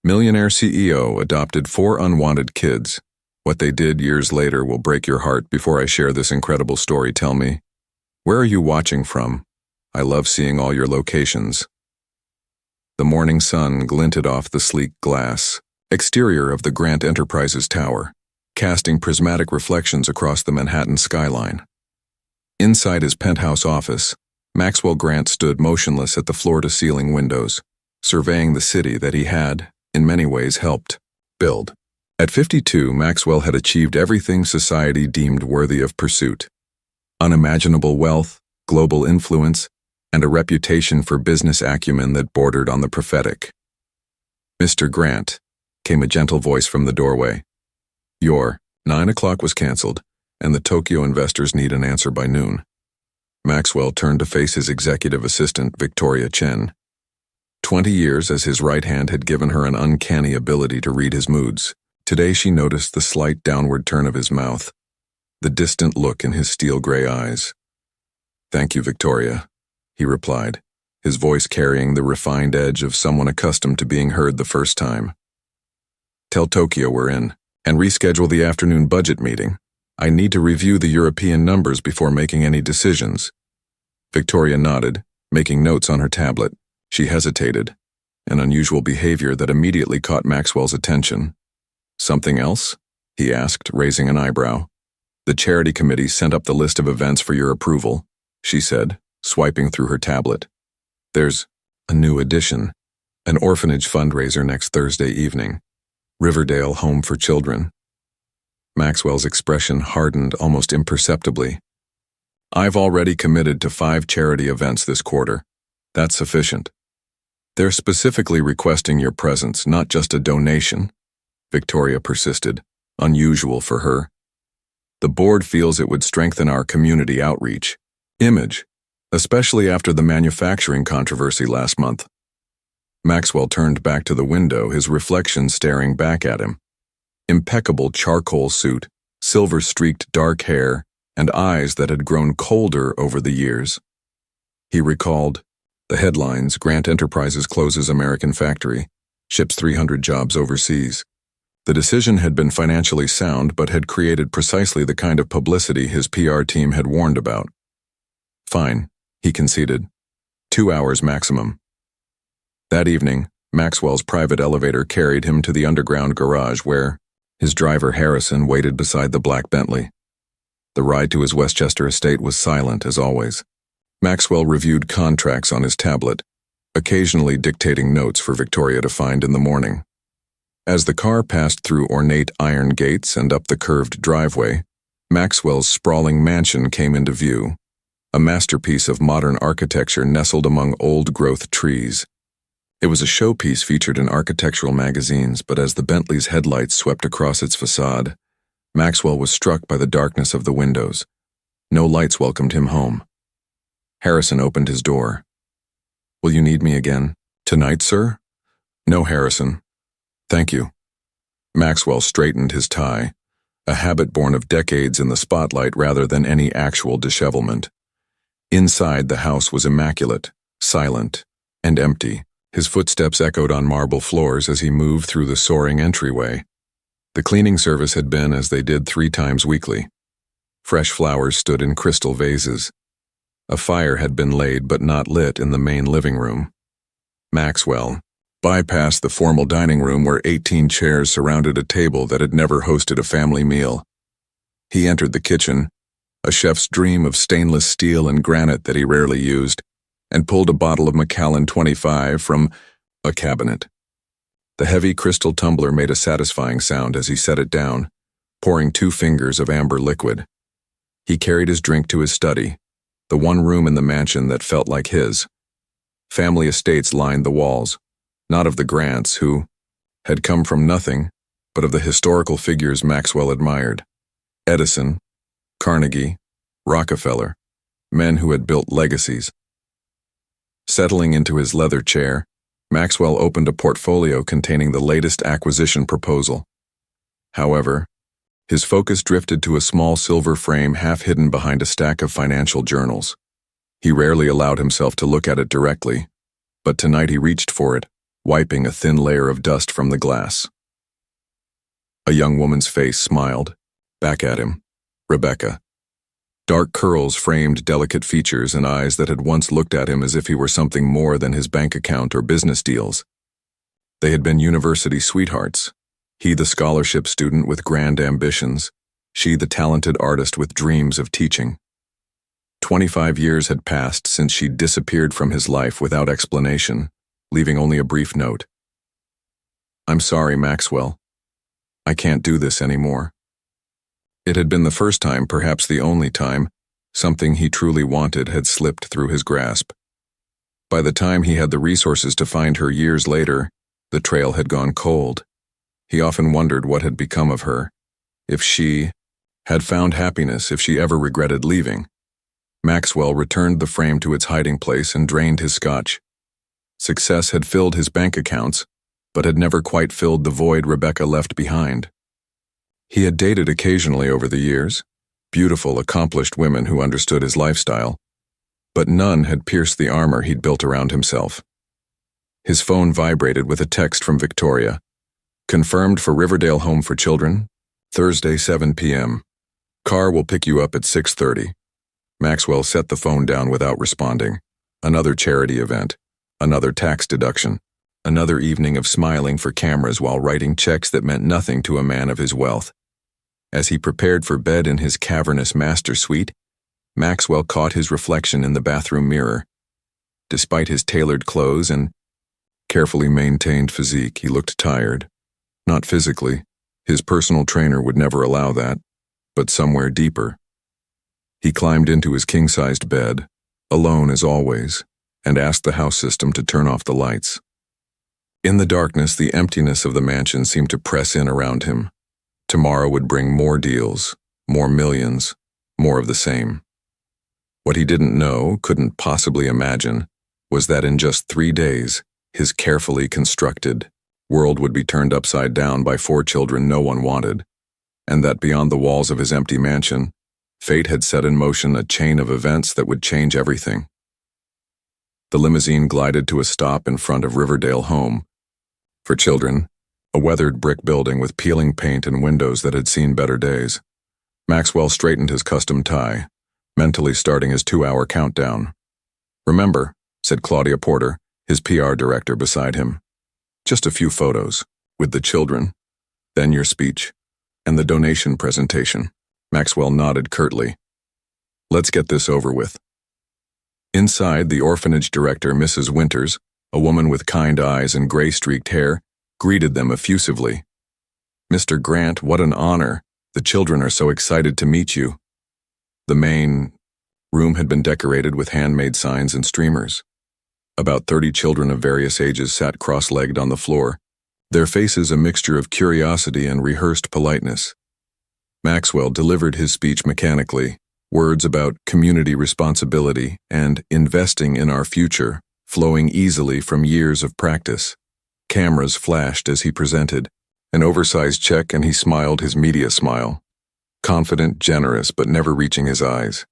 Millionaire CEO adopted 4 unwanted kids. What they did years later will break your heart. Before I share this incredible story, tell me, where are you watching from? I love seeing all your locations. The morning sun glinted off the sleek glass exterior of the Grant Enterprises Tower, casting prismatic reflections across the Manhattan skyline. Inside his penthouse office, Maxwell Grant stood motionless at the floor-to-ceiling windows, surveying the city that he had, in many ways, helped build. At 52, Maxwell had achieved everything society deemed worthy of pursuit: unimaginable wealth, global influence, and a reputation for business acumen that bordered on the prophetic. "Mr. Grant," came a gentle voice from the doorway. "Your 9 o'clock was canceled, and the Tokyo investors need an answer by noon." Maxwell turned to face his executive assistant, Victoria Chen. 20 years as his right hand had given her an uncanny ability to read his moods. Today she noticed the slight downward turn of his mouth, the distant look in his steel-gray eyes. "Thank you, Victoria," he replied, his voice carrying the refined edge of someone accustomed to being heard the first time. "Tell Tokyo we're in, and reschedule the afternoon budget meeting. I need to review the European numbers before making any decisions." Victoria nodded, making notes on her tablet. She hesitated, an unusual behavior that immediately caught Maxwell's attention. "Something else?" he asked, raising an eyebrow. "The charity committee sent up the list of events for your approval," she said, swiping through her tablet. "There's a new addition, an orphanage fundraiser next Thursday evening. Riverdale Home for Children." Maxwell's expression hardened almost imperceptibly. "I've already committed to 5 charity events this quarter. That's sufficient. They're specifically requesting your presence, not just a donation," Victoria persisted, unusual for her. "The board feels it would strengthen our community outreach image, especially after the manufacturing controversy last month." Maxwell turned back to the window, his reflection staring back at him. Impeccable charcoal suit, silver-streaked dark hair, and eyes that had grown colder over the years. He recalled the headlines: Grant Enterprises closes American factory, ships 300 jobs overseas. The decision had been financially sound, but had created precisely the kind of publicity his PR team had warned about. "Fine," he conceded. 2 hours maximum. That evening, Maxwell's private elevator carried him to the underground garage where his driver Harrison waited beside the black Bentley. The ride to his Westchester estate was silent as always. Maxwell reviewed contracts on his tablet, occasionally dictating notes for Victoria to find in the morning. As the car passed through ornate iron gates and up the curved driveway, Maxwell's sprawling mansion came into view, a masterpiece of modern architecture nestled among old-growth trees. It was a showpiece featured in architectural magazines, but as the Bentley's headlights swept across its facade, Maxwell was struck by the darkness of the windows. No lights welcomed him home. Harrison opened his door. "Will you need me again? Tonight, sir?" "No, Harrison. Thank you." Maxwell straightened his tie, a habit born of decades in the spotlight rather than any actual dishevelment. Inside, the house was immaculate, silent, and empty. His footsteps echoed on marble floors as he moved through the soaring entryway. The cleaning service had been as they did 3 times weekly. Fresh flowers stood in crystal vases. A fire had been laid but not lit in the main living room. Maxwell bypassed the formal dining room where 18 chairs surrounded a table that had never hosted a family meal. He entered the kitchen, a chef's dream of stainless steel and granite that he rarely used, and pulled a bottle of Macallan 25 from a cabinet. The heavy crystal tumbler made a satisfying sound as he set it down, pouring 2 fingers of amber liquid. He carried his drink to his study, the one room in the mansion that felt like his. Family estates lined the walls, not of the Grants, who had come from nothing, but of the historical figures Maxwell admired. Edison, Carnegie, Rockefeller, men who had built legacies. Settling into his leather chair, Maxwell opened a portfolio containing the latest acquisition proposal. However, his focus drifted to a small silver frame half hidden behind a stack of financial journals. He rarely allowed himself to look at it directly, but tonight he reached for it, wiping a thin layer of dust from the glass. A young woman's face smiled, back at him. Rebecca. Dark curls framed delicate features and eyes that had once looked at him as if he were something more than his bank account or business deals. They had been university sweethearts. He the scholarship student with grand ambitions, she the talented artist with dreams of teaching. 25 years had passed since she disappeared from his life without explanation, leaving only a brief note. "I'm sorry, Maxwell. I can't do this anymore." It had been the first time, perhaps the only time, something he truly wanted had slipped through his grasp. By the time he had the resources to find her years later, the trail had gone cold. He often wondered what had become of her, if she had found happiness, if she ever regretted leaving. Maxwell returned the frame to its hiding place and drained his scotch. Success had filled his bank accounts, but had never quite filled the void Rebecca left behind. He had dated occasionally over the years, beautiful, accomplished women who understood his lifestyle, but none had pierced the armor he'd built around himself. His phone vibrated with a text from Victoria. "Confirmed for Riverdale Home for Children, Thursday 7 p.m. Car will pick you up at 6:30. Maxwell set the phone down without responding. Another charity event, another tax deduction, another evening of smiling for cameras while writing checks that meant nothing to a man of his wealth. As he prepared for bed in his cavernous master suite, Maxwell caught his reflection in the bathroom mirror. Despite his tailored clothes and carefully maintained physique, he looked tired. Not physically, his personal trainer would never allow that, but somewhere deeper. He climbed into his king-sized bed, alone as always, and asked the house system to turn off the lights. In the darkness, the emptiness of the mansion seemed to press in around him. Tomorrow would bring more deals, more millions, more of the same. What he didn't know, couldn't possibly imagine, was that in just 3 days, his carefully constructed world would be turned upside down by 4 children no one wanted, and that beyond the walls of his empty mansion, fate had set in motion a chain of events that would change everything. The limousine glided to a stop in front of Riverdale Home for Children, a weathered brick building with peeling paint and windows that had seen better days. Maxwell straightened his custom tie, mentally starting his 2-hour countdown. "Remember," said Claudia Porter, his PR director, beside him. "Just a few photos, with the children, then your speech, and the donation presentation." Maxwell nodded curtly. "Let's get this over with." Inside, the orphanage director, Mrs. Winters, a woman with kind eyes and gray-streaked hair, greeted them effusively. "Mr. Grant, what an honor. The children are so excited to meet you." The main room had been decorated with handmade signs and streamers. About 30 children of various ages sat cross-legged on the floor, their faces a mixture of curiosity and rehearsed politeness. Maxwell delivered his speech mechanically, words about community responsibility and investing in our future, flowing easily from years of practice. Cameras flashed as he presented, an oversized check, and he smiled his media smile. Confident, generous, but never reaching his eyes.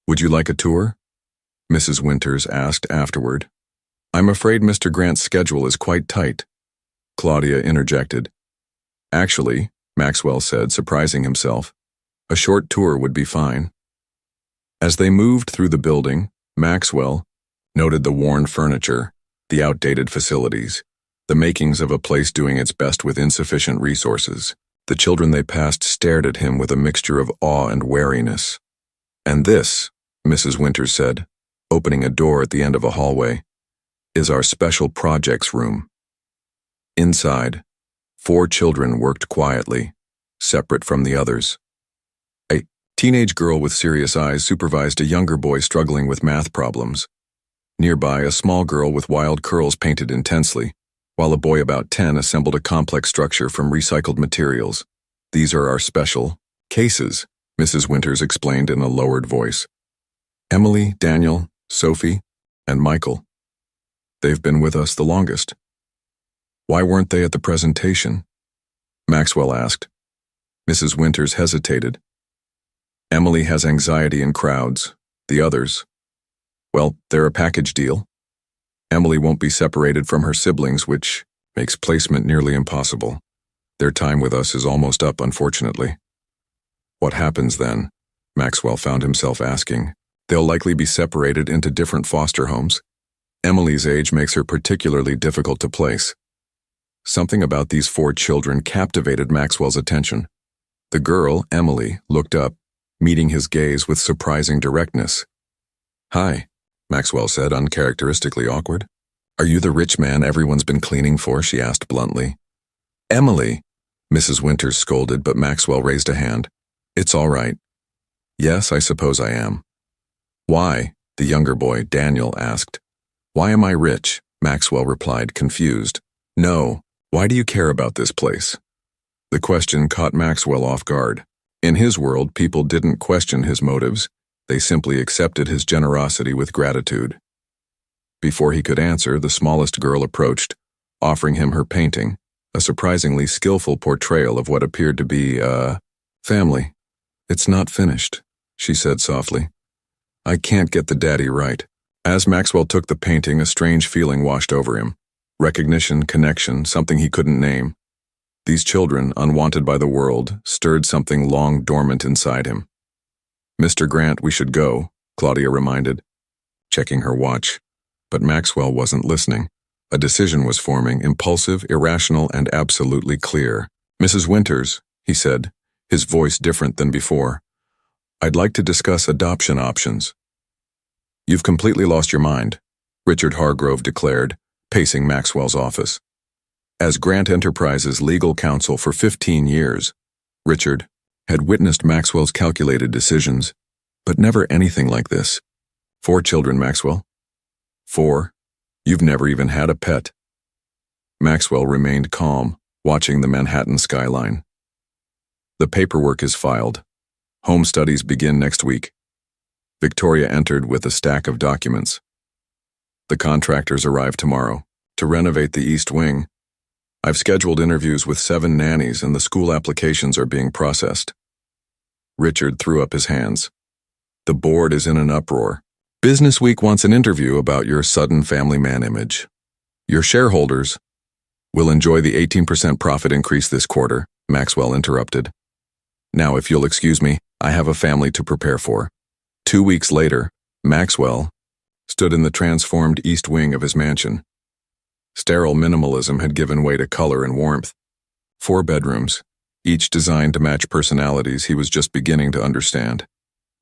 "Would you like a tour?" Mrs. Winters asked afterward. "I'm afraid Mr. Grant's schedule is quite tight," Claudia interjected. "Actually," Maxwell said, surprising himself, "a short tour would be fine." As they moved through the building, Maxwell noted the worn furniture, the outdated facilities, the makings of a place doing its best with insufficient resources. The children they passed stared at him with a mixture of awe and wariness. "And this," Mrs. Winters said, opening a door at the end of a hallway, "is our special projects room." Inside, 4 children worked quietly, separate from the others. A teenage girl with serious eyes supervised a younger boy struggling with math problems. Nearby, a small girl with wild curls painted intensely, while a boy about 10 assembled a complex structure from recycled materials. "These are our special cases," Mrs. Winters explained in a lowered voice. "Emily, Daniel, Sophie, and Michael. They've been with us the longest." "Why weren't they at the presentation?" Maxwell asked. Mrs. Winters hesitated. "Emily has anxiety in crowds. The others, well, they're a package deal." Emily won't be separated from her siblings, which makes placement nearly impossible. Their time with us is almost up, unfortunately. What happens then? Maxwell found himself asking. They'll likely be separated into different foster homes. Emily's age makes her particularly difficult to place. Something about these 4 children captivated Maxwell's attention. The girl, Emily, looked up, meeting his gaze with surprising directness. "Hi," Maxwell said, uncharacteristically awkward. "Are you the rich man everyone's been cleaning for?" she asked bluntly. "Emily," Mrs. Winters scolded, but Maxwell raised a hand. "It's all right." "Yes, I suppose I am." "Why?" the younger boy, Daniel, asked. "Why am I rich?" Maxwell replied, confused. "No, why do you care about this place?" The question caught Maxwell off guard. In his world, people didn't question his motives. They simply accepted his generosity with gratitude. Before he could answer, the smallest girl approached, offering him her painting, a surprisingly skillful portrayal of what appeared to be, family. "It's not finished," she said softly. "I can't get the daddy right." As Maxwell took the painting, a strange feeling washed over him. Recognition, connection, something he couldn't name. These children, unwanted by the world, stirred something long dormant inside him. "Mr. Grant, we should go," Claudia reminded, checking her watch. But Maxwell wasn't listening. A decision was forming, impulsive, irrational, and absolutely clear. "Mrs. Winters," he said, his voice different than before, "I'd like to discuss adoption options." "You've completely lost your mind," Richard Hargrove declared, pacing Maxwell's office. As Grant Enterprises legal counsel for 15 years, Richard had witnessed Maxwell's calculated decisions, but never anything like this. 4 children, Maxwell. 4. You've never even had a pet. Maxwell remained calm, watching the Manhattan skyline. "The paperwork is filed. Home studies begin next week." Victoria entered with a stack of documents. "The contractors arrive tomorrow to renovate the East Wing. I've scheduled interviews with 7 nannies and the school applications are being processed." Richard threw up his hands. "The board is in an uproar. Business Week wants an interview about your sudden family man image. Your shareholders will enjoy the 18% profit increase this quarter," Maxwell interrupted. "Now, if you'll excuse me, I have a family to prepare for." 2 weeks later, Maxwell stood in the transformed East Wing of his mansion. Sterile minimalism had given way to color and warmth. 4 bedrooms, each designed to match personalities he was just beginning to understand.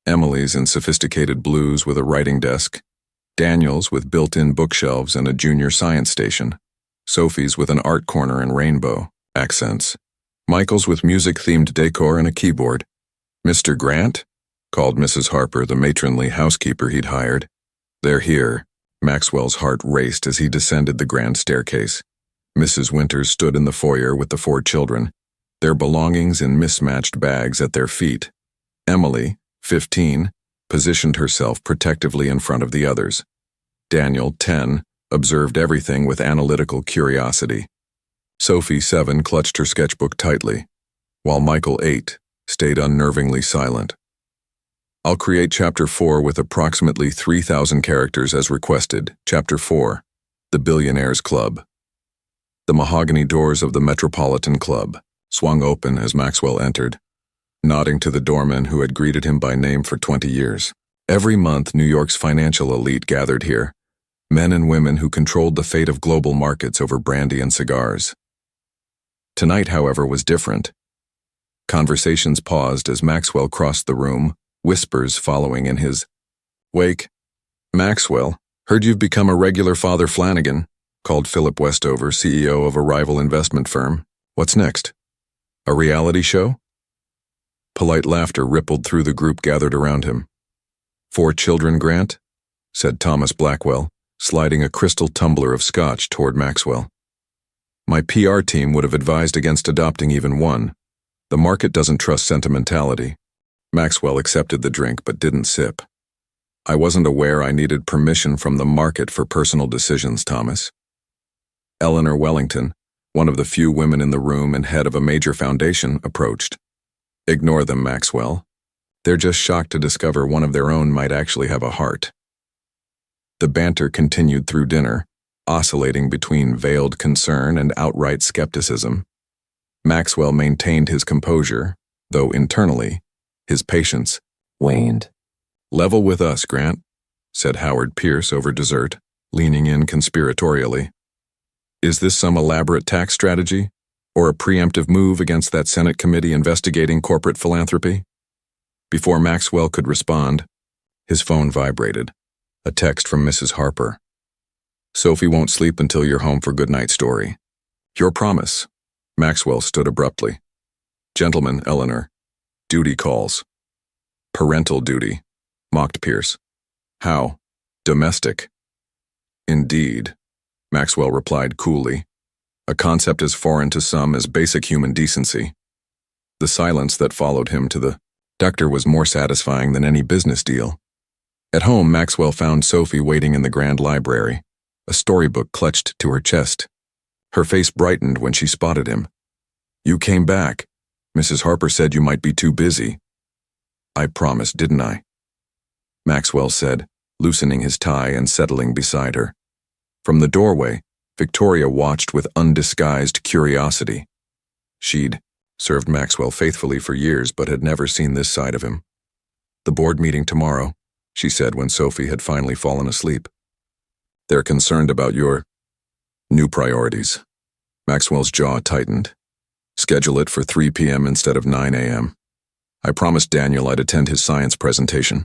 Emily's in sophisticated blues with a writing desk, Daniel's with built-in bookshelves and a junior science station, Sophie's with an art corner and rainbow accents, Michael's with music-themed decor and a keyboard. "Mr. Grant?" called Mrs. Harper, the matronly housekeeper he'd hired. "They're here." Maxwell's heart raced as he descended the grand staircase. Mrs. Winters stood in the foyer with the 4 children, their belongings in mismatched bags at their feet. Emily, 15, positioned herself protectively in front of the others. Daniel, 10, observed everything with analytical curiosity. Sophie, 7, clutched her sketchbook tightly, while Michael, 8, stayed unnervingly silent. "I'll create Chapter 4 with approximately 3,000 characters as requested. Chapter 4, The Billionaires Club." The mahogany doors of the Metropolitan Club swung open as Maxwell entered, nodding to the doorman who had greeted him by name for 20 years. Every month, New York's financial elite gathered here, men and women who controlled the fate of global markets over brandy and cigars. Tonight, however, was different. Conversations paused as Maxwell crossed the room, whispers following in his wake. "Maxwell, heard you've become a regular Father Flanagan," called Philip Westover, CEO of a rival investment firm. "What's next? A reality show?" Polite laughter rippled through the group gathered around him. "4 children, Grant?" said Thomas Blackwell, sliding a crystal tumbler of scotch toward Maxwell. "My PR team would have advised against adopting even one. The market doesn't trust sentimentality." Maxwell accepted the drink but didn't sip. "I wasn't aware I needed permission from the market for personal decisions, Thomas." Eleanor Wellington, one of the few women in the room and head of a major foundation, approached. "Ignore them, Maxwell. They're just shocked to discover one of their own might actually have a heart." The banter continued through dinner, oscillating between veiled concern and outright skepticism. Maxwell maintained his composure, though internally, his patience waned. "Level with us, Grant," said Howard Pierce over dessert, leaning in conspiratorially. "Is this some elaborate tax strategy, or a preemptive move against that Senate committee investigating corporate philanthropy?" Before Maxwell could respond, his phone vibrated. A text from Mrs. Harper. "Sophie won't sleep until you're home for goodnight story. Your promise." Maxwell stood abruptly. "Gentlemen, Eleanor. Duty calls." "Parental duty," mocked Pierce. "How? Domestic." "Indeed," Maxwell replied coolly, "a concept as foreign to some as basic human decency." The silence that followed him to the doctor was more satisfying than any business deal. At home, Maxwell found Sophie waiting in the grand library, a storybook clutched to her chest. Her face brightened when she spotted him. "You came back. Mrs. Harper said you might be too busy." "I promised, didn't I?" Maxwell said, loosening his tie and settling beside her. From the doorway, Victoria watched with undisguised curiosity. She'd served Maxwell faithfully for years but had never seen this side of him. "The board meeting tomorrow," she said when Sophie had finally fallen asleep. "They're concerned about your new priorities." Maxwell's jaw tightened. "Schedule it for 3 p.m. instead of 9 a.m. I promised Daniel I'd attend his science presentation."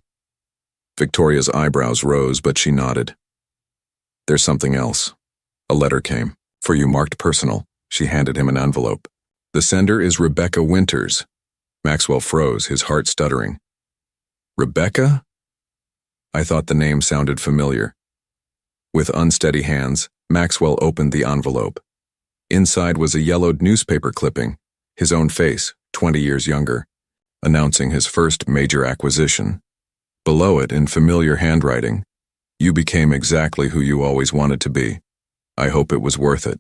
Victoria's eyebrows rose, but she nodded. "There's something else." A letter came. "For you, marked personal." She handed him an envelope. "The sender is Rebecca Winters." Maxwell froze, his heart stuttering. "Rebecca?" I thought the name sounded familiar. With unsteady hands, Maxwell opened the envelope. Inside was a yellowed newspaper clipping, his own face, 20 years younger, announcing his first major acquisition. Below it, in familiar handwriting, "You became exactly who you always wanted to be. I hope it was worth it."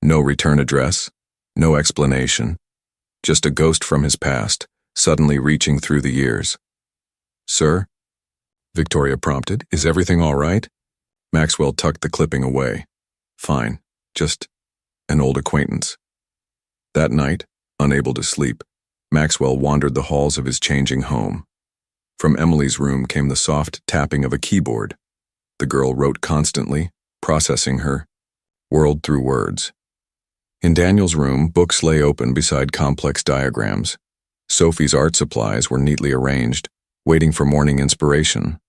No return address, no explanation, just a ghost from his past, suddenly reaching through the years. "Sir?" Victoria prompted. "Is everything all right?" Maxwell tucked the clipping away. "Fine, just an old acquaintance." That night, unable to sleep, Maxwell wandered the halls of his changing home. From Emily's room came the soft tapping of a keyboard. The girl wrote constantly, processing her world through words. In Daniel's room, books lay open beside complex diagrams. Sophie's art supplies were neatly arranged, waiting for morning inspiration.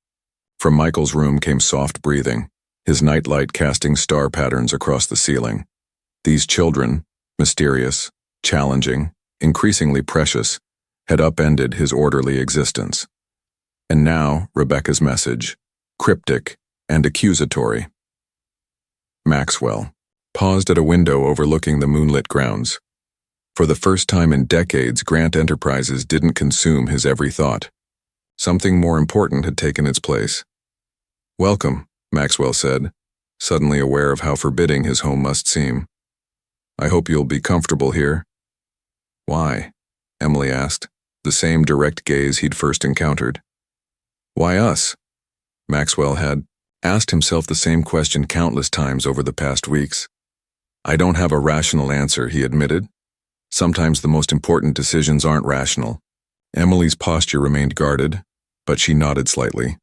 From Michael's room came soft breathing, his nightlight casting star patterns across the ceiling. These children, mysterious, challenging, increasingly precious, had upended his orderly existence. And now, Rebecca's message, cryptic and accusatory. Maxwell paused at a window overlooking the moonlit grounds. For the first time in decades, Grant Enterprises didn't consume his every thought. Something more important had taken its place. "Welcome," Maxwell said, suddenly aware of how forbidding his home must seem. "I hope you'll be comfortable here." "Why?" Emily asked, the same direct gaze he'd first encountered. "Why us?" Maxwell had asked himself the same question countless times over the past weeks. "I don't have a rational answer," he admitted. "Sometimes the most important decisions aren't rational." Emily's posture remained guarded, but she nodded slightly.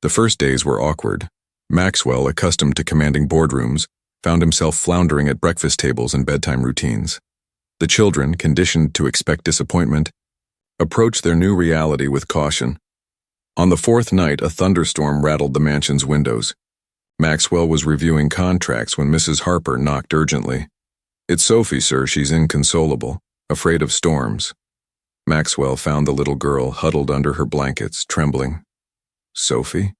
The first days were awkward. Maxwell, accustomed to commanding boardrooms, found himself floundering at breakfast tables and bedtime routines. The children, conditioned to expect disappointment, approached their new reality with caution. On the fourth night, a thunderstorm rattled the mansion's windows. Maxwell was reviewing contracts when Mrs. Harper knocked urgently. "It's Sophie, sir. She's inconsolable, afraid of storms." Maxwell found the little girl huddled under her blankets, trembling. "Sophie?"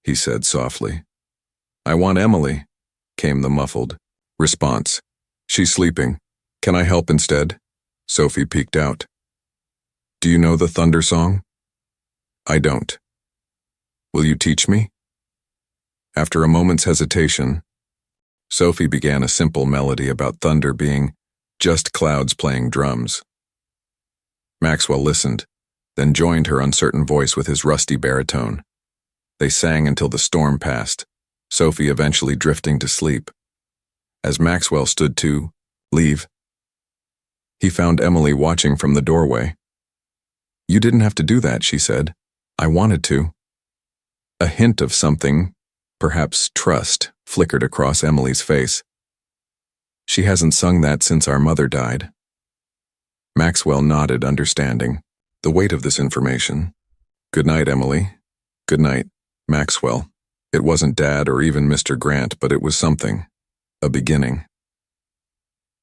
he said softly. "I want Emily," came the muffled response. "She's sleeping. Can I help instead?" Sophie peeked out. "Do you know the thunder song?" "I don't." "Will you teach me?" After a moment's hesitation, Sophie began a simple melody about thunder being just clouds playing drums. Maxwell listened, then joined her uncertain voice with his rusty baritone. They sang until the storm passed, Sophie eventually drifting to sleep. As Maxwell stood to leave, he found Emily watching from the doorway. "You didn't have to do that," she said. "I wanted to." A hint of something, perhaps trust, flickered across Emily's face. "She hasn't sung that since our mother died." Maxwell nodded, understanding the weight of this information. "Good night, Emily." "Good night, Maxwell." It wasn't Dad or even Mr. Grant, but it was something. A beginning.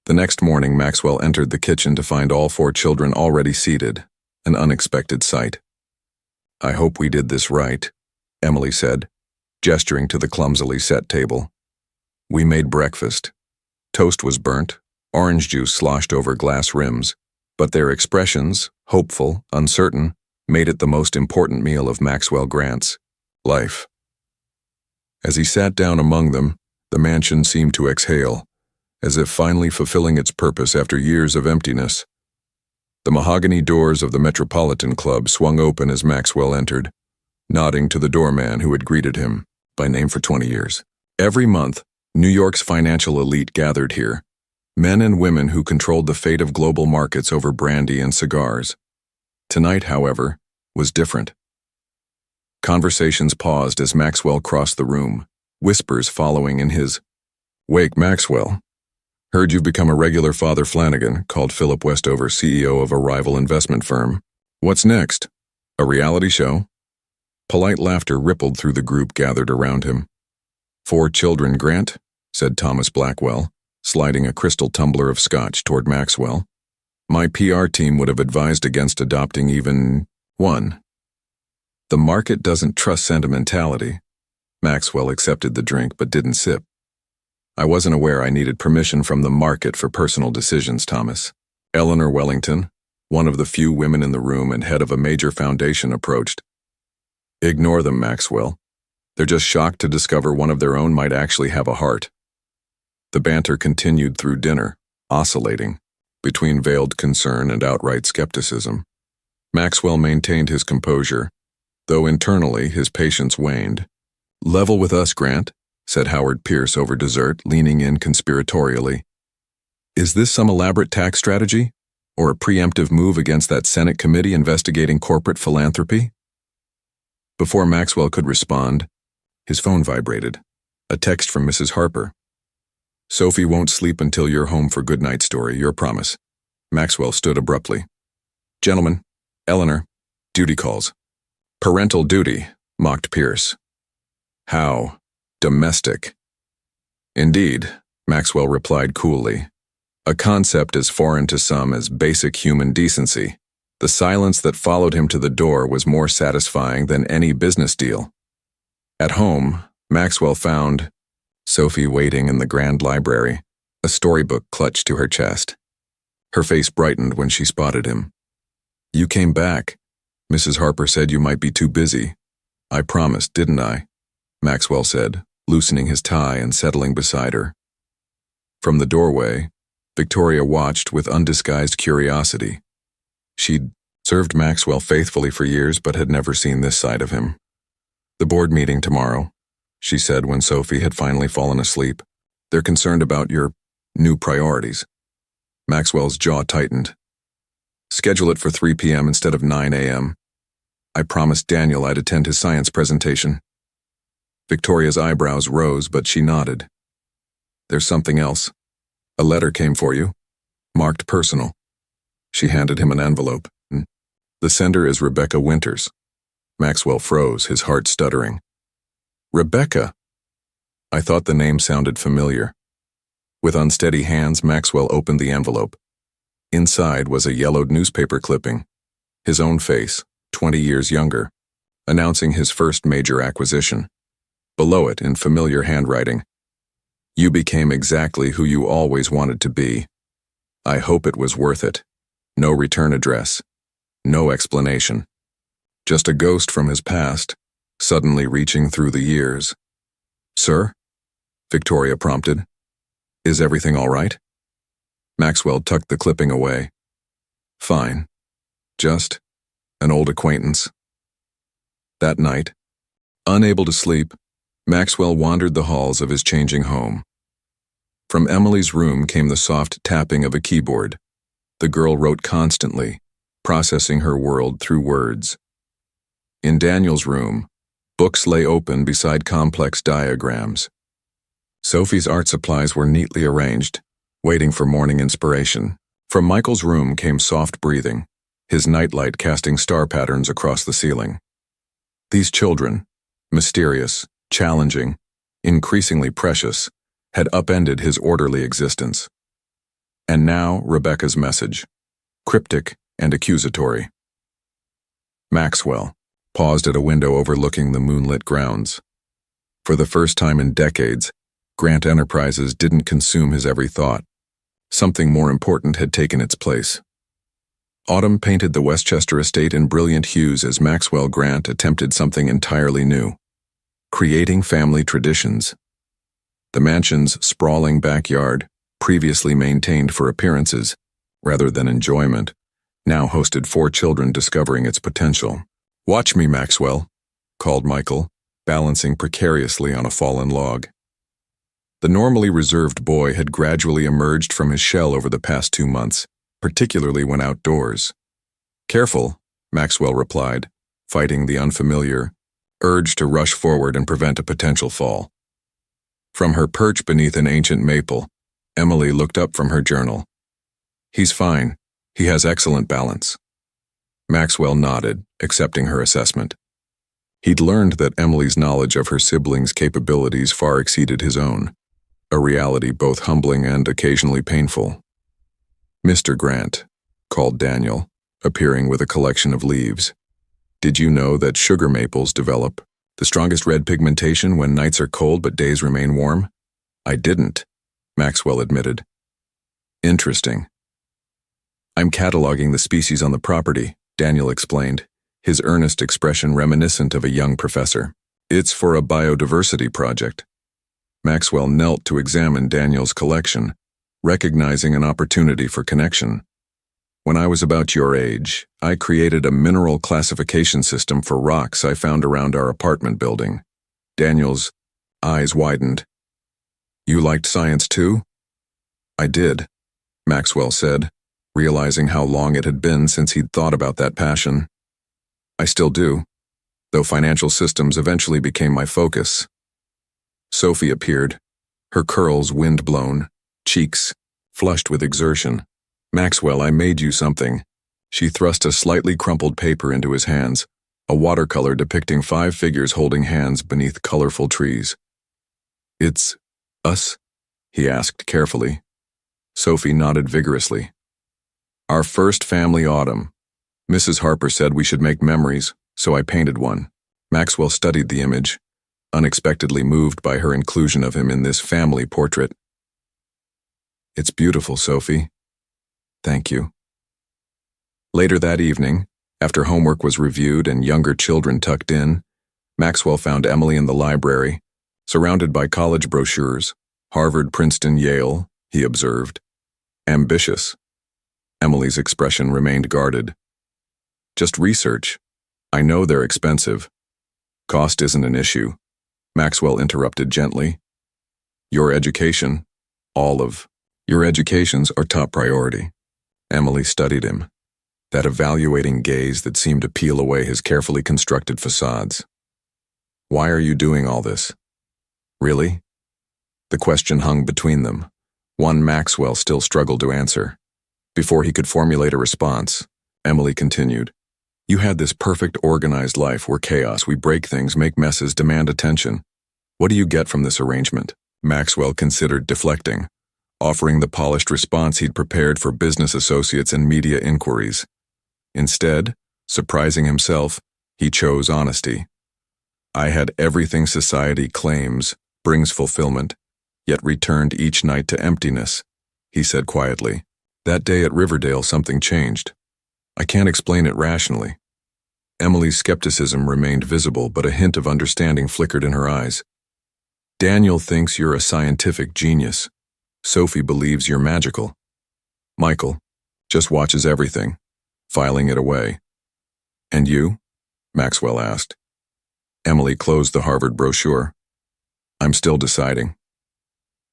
The next morning, Maxwell entered the kitchen to find all 4 children already seated, an unexpected sight. "I hope we did this right," Emily said, gesturing to the clumsily set table. "We made breakfast. Toast was burnt, orange juice sloshed over glass rims, but their expressions, hopeful, uncertain, made it the most important meal of Maxwell Grant's life." As he sat down among them, the mansion seemed to exhale, as if finally fulfilling its purpose after years of emptiness. The mahogany doors of the Metropolitan Club swung open as Maxwell entered, nodding to the doorman who had greeted him by name for 20 years. Every month, New York's financial elite gathered here, men and women who controlled the fate of global markets over brandy and cigars. Tonight, however, was different. Conversations paused as Maxwell crossed the room, whispers following in his wake. "Maxwell, heard you've become a regular Father Flanagan," called Philip Westover, CEO of a rival investment firm. "What's next? A reality show?" Polite laughter rippled through the group gathered around him. "4 children, Grant," said Thomas Blackwell, sliding a crystal tumbler of scotch toward Maxwell. "My PR team would have advised against adopting even 1. The market doesn't trust sentimentality." Maxwell accepted the drink but didn't sip. "I wasn't aware I needed permission from the market for personal decisions, Thomas." Eleanor Wellington, one of the few women in the room and head of a major foundation, approached. "Ignore them, Maxwell. They're just shocked to discover one of their own might actually have a heart." The banter continued through dinner, oscillating between veiled concern and outright skepticism. Maxwell maintained his composure, though internally his patience waned. "Level with us, Grant," said Howard Pierce over dessert, leaning in conspiratorially. "Is this some elaborate tax strategy? Or a preemptive move against that Senate committee investigating corporate philanthropy?" Before Maxwell could respond, his phone vibrated. A text from Mrs. Harper. "Sophie won't sleep until you're home for good night story, your promise." Maxwell stood abruptly. "Gentlemen, Eleanor, duty calls." "Parental duty," mocked Pierce. "How domestic." "Indeed," Maxwell replied coolly. "A concept as foreign to some as basic human decency." The silence that followed him to the door was more satisfying than any business deal. At home, Maxwell found Sophie waiting in the grand library, a storybook clutched to her chest. Her face brightened when she spotted him. "You came back. Mrs. Harper said you might be too busy." "I promised, didn't I?" Maxwell said, loosening his tie and settling beside her. From the doorway, Victoria watched with undisguised curiosity. She'd served Maxwell faithfully for years but had never seen this side of him. "The board meeting tomorrow," she said when Sophie had finally fallen asleep. "They're concerned about your new priorities." Maxwell's jaw tightened. "Schedule it for 3 p.m. instead of 9 a.m. I promised Daniel I'd attend his science presentation." Victoria's eyebrows rose, but she nodded. "There's something else. A letter came for you, marked personal." She handed him an envelope. "The sender is Rebecca Winters." Maxwell froze, his heart stuttering. "Rebecca?" I thought the name sounded familiar. With unsteady hands, Maxwell opened the envelope. Inside was a yellowed newspaper clipping. His own face, 20 years younger, announcing his first major acquisition. Below it, in familiar handwriting, "You became exactly who you always wanted to be. I hope it was worth it." No return address. No explanation. Just a ghost from his past, suddenly reaching through the years. "Sir?" Victoria prompted. "Is everything all right?" Maxwell tucked the clipping away. "Fine. Just an old acquaintance." That night, unable to sleep, Maxwell wandered the halls of his changing home. From Emily's room came the soft tapping of a keyboard. The girl wrote constantly, processing her world through words. In Daniel's room, books lay open beside complex diagrams. Sophie's art supplies were neatly arranged, waiting for morning inspiration. From Michael's room came soft breathing, his nightlight casting star patterns across the ceiling. These children, mysterious, challenging, increasingly precious, had upended his orderly existence. And now Rebecca's message, cryptic and accusatory. Maxwell paused at a window overlooking the moonlit grounds. For the first time in decades, Grant Enterprises didn't consume his every thought. Something more important had taken its place. Autumn painted the Westchester estate in brilliant hues as Maxwell Grant attempted something entirely new, creating family traditions. The mansion's sprawling backyard, previously maintained for appearances rather than enjoyment, now hosted 4 children discovering its potential. "Watch me, Maxwell," called Michael, balancing precariously on a fallen log. The normally reserved boy had gradually emerged from his shell over the past 2 months, particularly when outdoors. "Careful," Maxwell replied, fighting the unfamiliar urge to rush forward and prevent a potential fall. From her perch beneath an ancient maple, Emily looked up from her journal. "He's fine. He has excellent balance." Maxwell nodded, accepting her assessment. He'd learned that Emily's knowledge of her siblings' capabilities far exceeded his own, a reality both humbling and occasionally painful. "Mr. Grant," called Daniel, appearing with a collection of leaves. "Did you know that sugar maples develop the strongest red pigmentation when nights are cold but days remain warm?" "I didn't," Maxwell admitted. "Interesting." "I'm cataloging the species on the property," Daniel explained, his earnest expression reminiscent of a young professor. "It's for a biodiversity project." Maxwell knelt to examine Daniel's collection, recognizing an opportunity for connection. "When I was about your age, I created a mineral classification system for rocks I found around our apartment building." Daniel's eyes widened. "You liked science too?" "I did," Maxwell said, realizing how long it had been since he'd thought about that passion. "I still do, though financial systems eventually became my focus." Sophie appeared, her curls wind-blown, cheeks flushed with exertion. "Maxwell, I made you something." She thrust a slightly crumpled paper into his hands, a watercolor depicting 5 figures holding hands beneath colorful trees. "It's us?" he asked carefully. Sophie nodded vigorously. "Our first family autumn. Mrs. Harper said we should make memories, so I painted one." Maxwell studied the image, unexpectedly moved by her inclusion of him in this family portrait. "It's beautiful, Sophie." "Thank you." Later that evening, after homework was reviewed and younger children tucked in, Maxwell found Emily in the library, surrounded by college brochures. "Harvard, Princeton, Yale," he observed. "Ambitious." Emily's expression remained guarded. "Just research. I know they're expensive." "Cost isn't an issue," Maxwell interrupted gently. "Your education, all of your educations are top priority." Emily studied him, that evaluating gaze that seemed to peel away his carefully constructed facades. "Why are you doing all this?" "Really?" The question hung between them, one Maxwell still struggled to answer. Before he could formulate a response, Emily continued, "You had this perfect organized life where chaos, we break things, make messes, demand attention. What do you get from this arrangement?" Maxwell considered deflecting, offering the polished response he'd prepared for business associates and media inquiries. Instead, surprising himself, he chose honesty. "I had everything society claims brings fulfillment, yet returned each night to emptiness," he said quietly. "That day at Riverdale something changed. I can't explain it rationally." Emily's skepticism remained visible, but a hint of understanding flickered in her eyes. "Daniel thinks you're a scientific genius. Sophie believes you're magical. Michael just watches everything, filing it away." "And you?" Maxwell asked. Emily closed the Harvard brochure. I'm still deciding.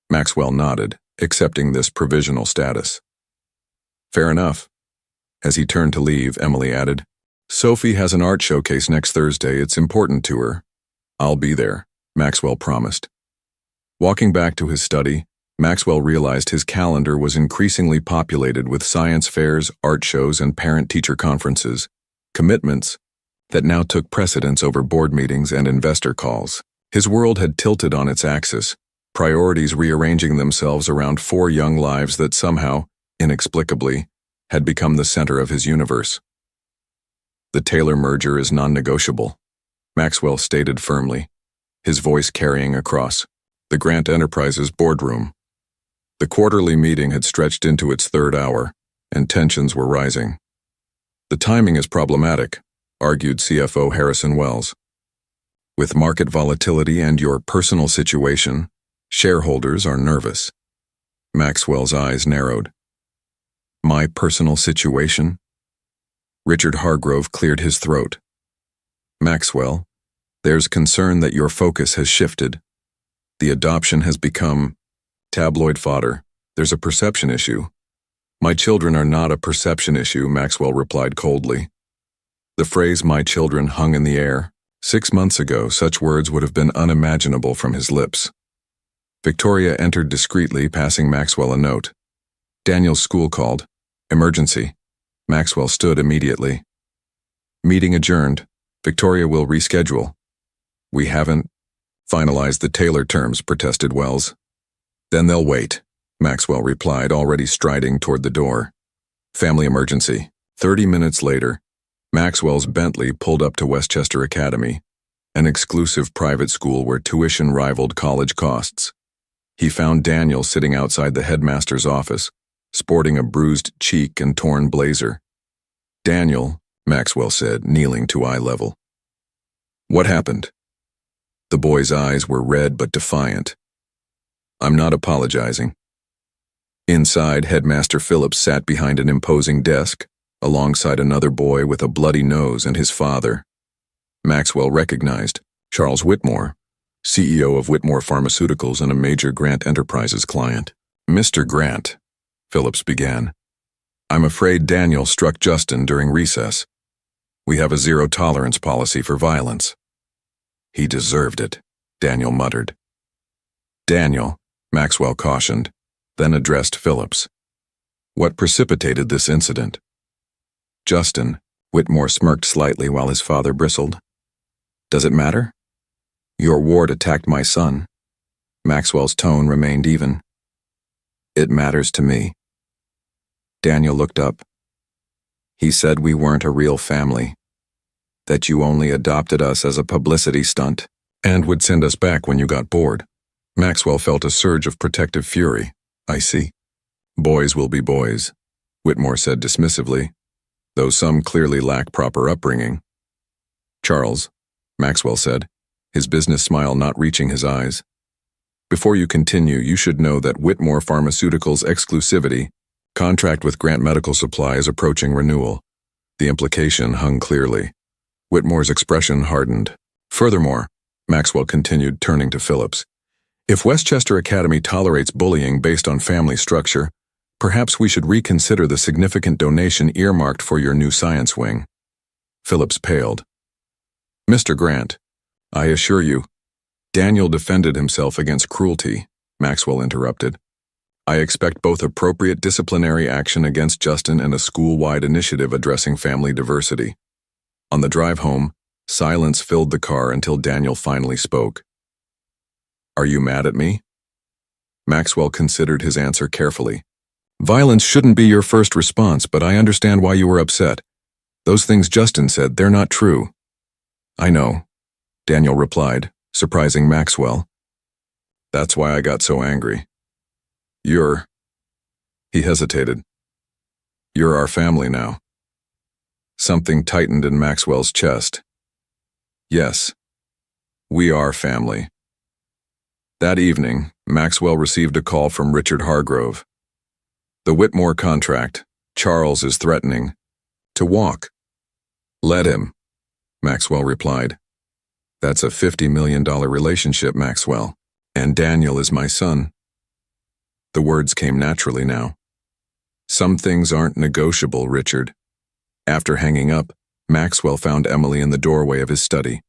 Maxwell nodded, accepting this provisional status. Fair enough. As he turned to leave, Emily added, Sophie has an art showcase next Thursday. It's important to her. I'll be there, Maxwell promised. Walking back to his study, Maxwell realized his calendar was increasingly populated with science fairs, art shows, and parent-teacher conferences, commitments that now took precedence over board meetings and investor calls. His world had tilted on its axis, priorities rearranging themselves around 4 young lives that somehow, inexplicably, had become the center of his universe. The Taylor merger is non-negotiable, Maxwell stated firmly, his voice carrying across the Grant Enterprises boardroom. The quarterly meeting had stretched into its 3rd hour, and tensions were rising. The timing is problematic, argued CFO Harrison Wells. With market volatility and your personal situation, shareholders are nervous. Maxwell's eyes narrowed. My personal situation? Richard Hargrove cleared his throat. Maxwell, there's concern that your focus has shifted. The adoption has become tabloid fodder. There's a perception issue. My children are not a perception issue, Maxwell replied coldly. The phrase my children hung in the air. 6 months ago, such words would have been unimaginable from his lips. Victoria entered discreetly, passing Maxwell a note. Daniel's school called. Emergency. Maxwell stood immediately. Meeting adjourned. Victoria will reschedule. We haven't finalized the Taylor terms, protested Wells. Then they'll wait, Maxwell replied, already striding toward the door. Family emergency. 30 minutes later, Maxwell's Bentley pulled up to Westchester Academy, an exclusive private school where tuition rivaled college costs. He found Daniel sitting outside the headmaster's office, sporting a bruised cheek and torn blazer. Daniel, Maxwell said, kneeling to eye level. What happened? The boy's eyes were red but defiant. I'm not apologizing. Inside, Headmaster Phillips sat behind an imposing desk, alongside another boy with a bloody nose and his father. Maxwell recognized Charles Whitmore, CEO of Whitmore Pharmaceuticals and a major Grant Enterprises client. Mr. Grant, Phillips began, I'm afraid Daniel struck Justin during recess. We have a zero-tolerance policy for violence. He deserved it, Daniel muttered. Daniel, Maxwell cautioned, then addressed Phillips. What precipitated this incident? Justin, Whitmore smirked slightly while his father bristled. Does it matter? Your ward attacked my son. Maxwell's tone remained even. It matters to me. Daniel looked up. He said we weren't a real family, that you only adopted us as a publicity stunt, and would send us back when you got bored. Maxwell felt a surge of protective fury. I see. Boys will be boys, Whitmore said dismissively, though some clearly lack proper upbringing. Charles, Maxwell said, his business smile not reaching his eyes. Before you continue, you should know that Whitmore Pharmaceuticals' exclusivity contract with Grant Medical Supply is approaching renewal. The implication hung clearly. Whitmore's expression hardened. Furthermore, Maxwell continued, turning to Phillips, if Westchester Academy tolerates bullying based on family structure, perhaps we should reconsider the significant donation earmarked for your new science wing. Phillips paled. Mr. Grant, I assure you, Daniel defended himself against cruelty, Maxwell interrupted. I expect both appropriate disciplinary action against Justin and a school-wide initiative addressing family diversity. On the drive home, silence filled the car until Daniel finally spoke. Are you mad at me? Maxwell considered his answer carefully. Violence shouldn't be your first response, but I understand why you were upset. Those things Justin said, they're not true. I know, Daniel replied, surprising Maxwell. That's why I got so angry. He hesitated. You're our family now. Something tightened in Maxwell's chest. Yes, we are family. That evening, Maxwell received a call from Richard Hargrove. The Whitmore contract, Charles is threatening to walk. Let him, Maxwell replied. That's a $50 million relationship, Maxwell. And Daniel is my son. The words came naturally now. Some things aren't negotiable, Richard. After hanging up, Maxwell found Emily in the doorway of his study.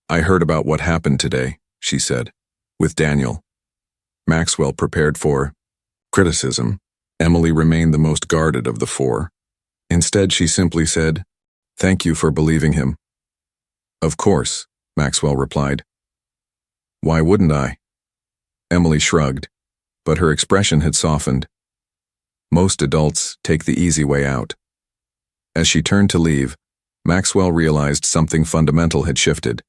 I heard about what happened today, she said, with Daniel. Maxwell prepared for criticism. Emily remained the most guarded of the four. Instead, she simply said, "Thank you for believing him." "Of course," Maxwell replied. "Why wouldn't I?" Emily shrugged, but her expression had softened. Most adults take the easy way out. As she turned to leave, Maxwell realized something fundamental had shifted.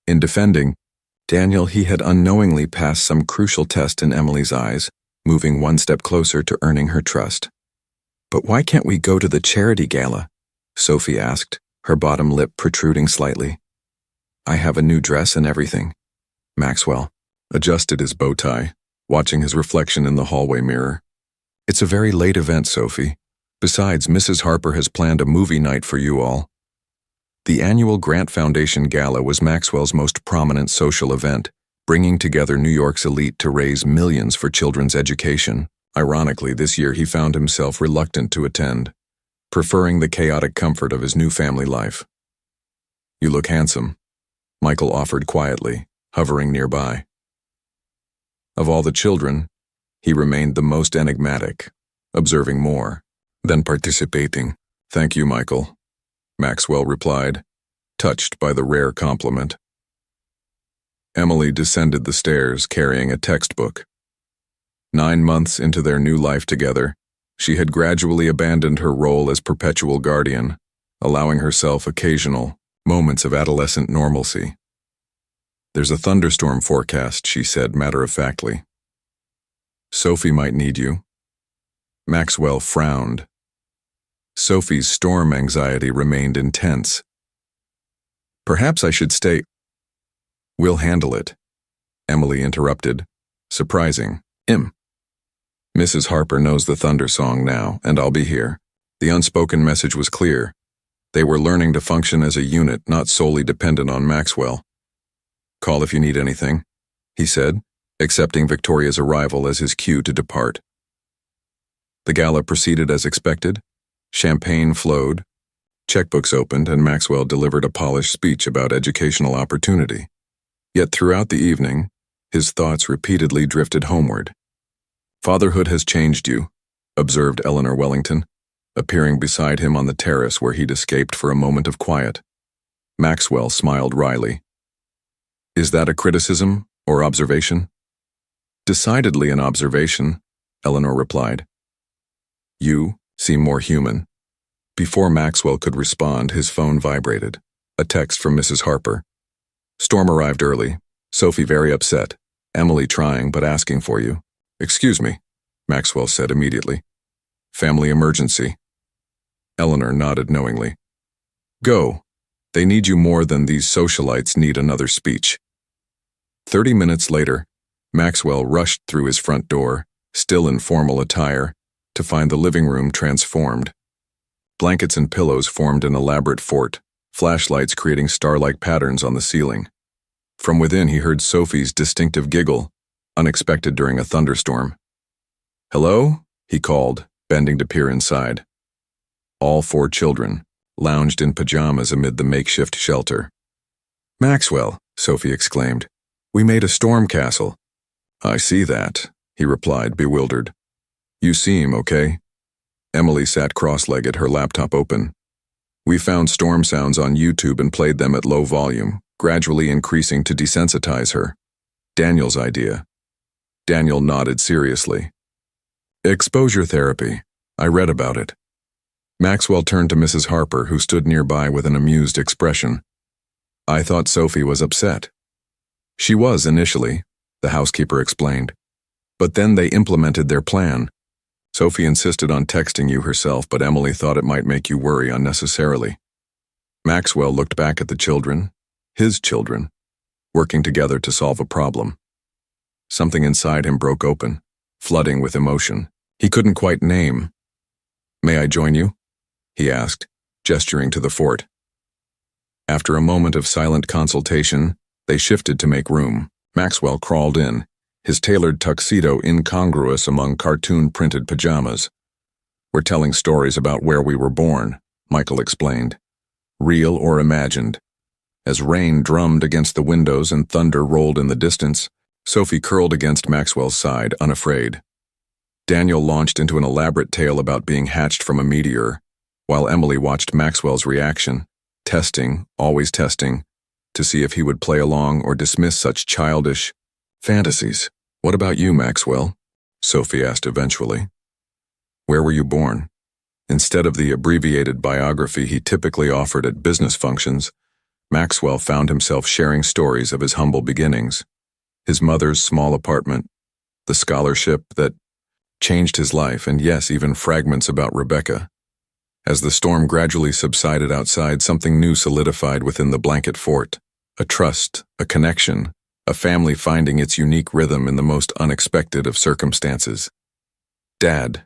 In defending Daniel, he had unknowingly passed some crucial test in Emily's eyes, moving one step closer to earning her trust. "But why can't we go to the charity gala?" Sophie asked, her bottom lip protruding slightly. "I have a new dress and everything." Maxwell adjusted his bow tie, watching his reflection in the hallway mirror. "It's a very late event, Sophie. Besides, Mrs. Harper has planned a movie night for you all." The annual Grant Foundation Gala was Maxwell's most prominent social event, bringing together New York's elite to raise millions for children's education. Ironically, this year he found himself reluctant to attend, preferring the chaotic comfort of his new family life. "You look handsome," Michael offered quietly, hovering nearby. Of all the children, he remained the most enigmatic, observing more than participating. "Thank you, Michael," Maxwell replied, touched by the rare compliment. Emily descended the stairs carrying a textbook. 9 months into their new life together, she had gradually abandoned her role as perpetual guardian, allowing herself occasional moments of adolescent normalcy. "There's a thunderstorm forecast," she said matter-of-factly. "Sophie might need you." Maxwell frowned. Sophie's storm anxiety remained intense. "Perhaps I should stay." "We'll handle it," Emily interrupted, surprising. Mrs. Harper knows the thunder song now, and I'll be here." The unspoken message was clear. They were learning to function as a unit, not solely dependent on Maxwell. "Call if you need anything," he said, accepting Victoria's arrival as his cue to depart. The gala proceeded as expected. Champagne flowed, checkbooks opened, and Maxwell delivered a polished speech about educational opportunity. Yet throughout the evening, his thoughts repeatedly drifted homeward. "Fatherhood has changed you," observed Eleanor Wellington, appearing beside him on the terrace where he'd escaped for a moment of quiet. Maxwell smiled wryly. "Is that a criticism or observation?" "Decidedly an observation," Eleanor replied. "You seem more human." Before Maxwell could respond, his phone vibrated. A text from Mrs. Harper. "Storm arrived early. Sophie very upset. Emily trying but asking for you." "Excuse me," Maxwell said immediately. "Family emergency." Eleanor nodded knowingly. "Go. They need you more than these socialites need another speech." 30 minutes later, Maxwell rushed through his front door, still in formal attire, to find the living room transformed. Blankets and pillows formed an elaborate fort, flashlights creating star-like patterns on the ceiling. From within he heard Sophie's distinctive giggle, unexpected during a thunderstorm. "Hello?" he called, bending to peer inside. All 4 children lounged in pajamas amid the makeshift shelter. "Maxwell," Sophie exclaimed, "we made a storm castle." "I see that," he replied, bewildered. "You seem okay." Emily sat cross-legged, her laptop open. "We found storm sounds on YouTube and played them at low volume, gradually increasing to desensitize her. Daniel's idea." Daniel nodded seriously. "Exposure therapy. I read about it." Maxwell turned to Mrs. Harper, who stood nearby with an amused expression. "I thought Sophie was upset." "She was initially," the housekeeper explained. "But then they implemented their plan. Sophie insisted on texting you herself, but Emily thought it might make you worry unnecessarily." Maxwell looked back at the children, his children, working together to solve a problem. Something inside him broke open, flooding with emotion he couldn't quite name. "May I join you?" he asked, gesturing to the fort. After a moment of silent consultation, they shifted to make room. Maxwell crawled in, his tailored tuxedo incongruous among cartoon-printed pajamas. "We're telling stories about where we were born," Michael explained. "Real or imagined." As rain drummed against the windows and thunder rolled in the distance, Sophie curled against Maxwell's side, unafraid. Daniel launched into an elaborate tale about being hatched from a meteor, while Emily watched Maxwell's reaction, testing, always testing, to see if he would play along or dismiss such childish fantasies. "What about you, Maxwell?" Sophie asked eventually. "Where were you born?" Instead of the abbreviated biography he typically offered at business functions, Maxwell found himself sharing stories of his humble beginnings, his mother's small apartment, the scholarship that changed his life, and yes, even fragments about Rebecca. As the storm gradually subsided outside, something new solidified within the blanket fort. A trust, a connection, a family finding its unique rhythm in the most unexpected of circumstances. "Dad,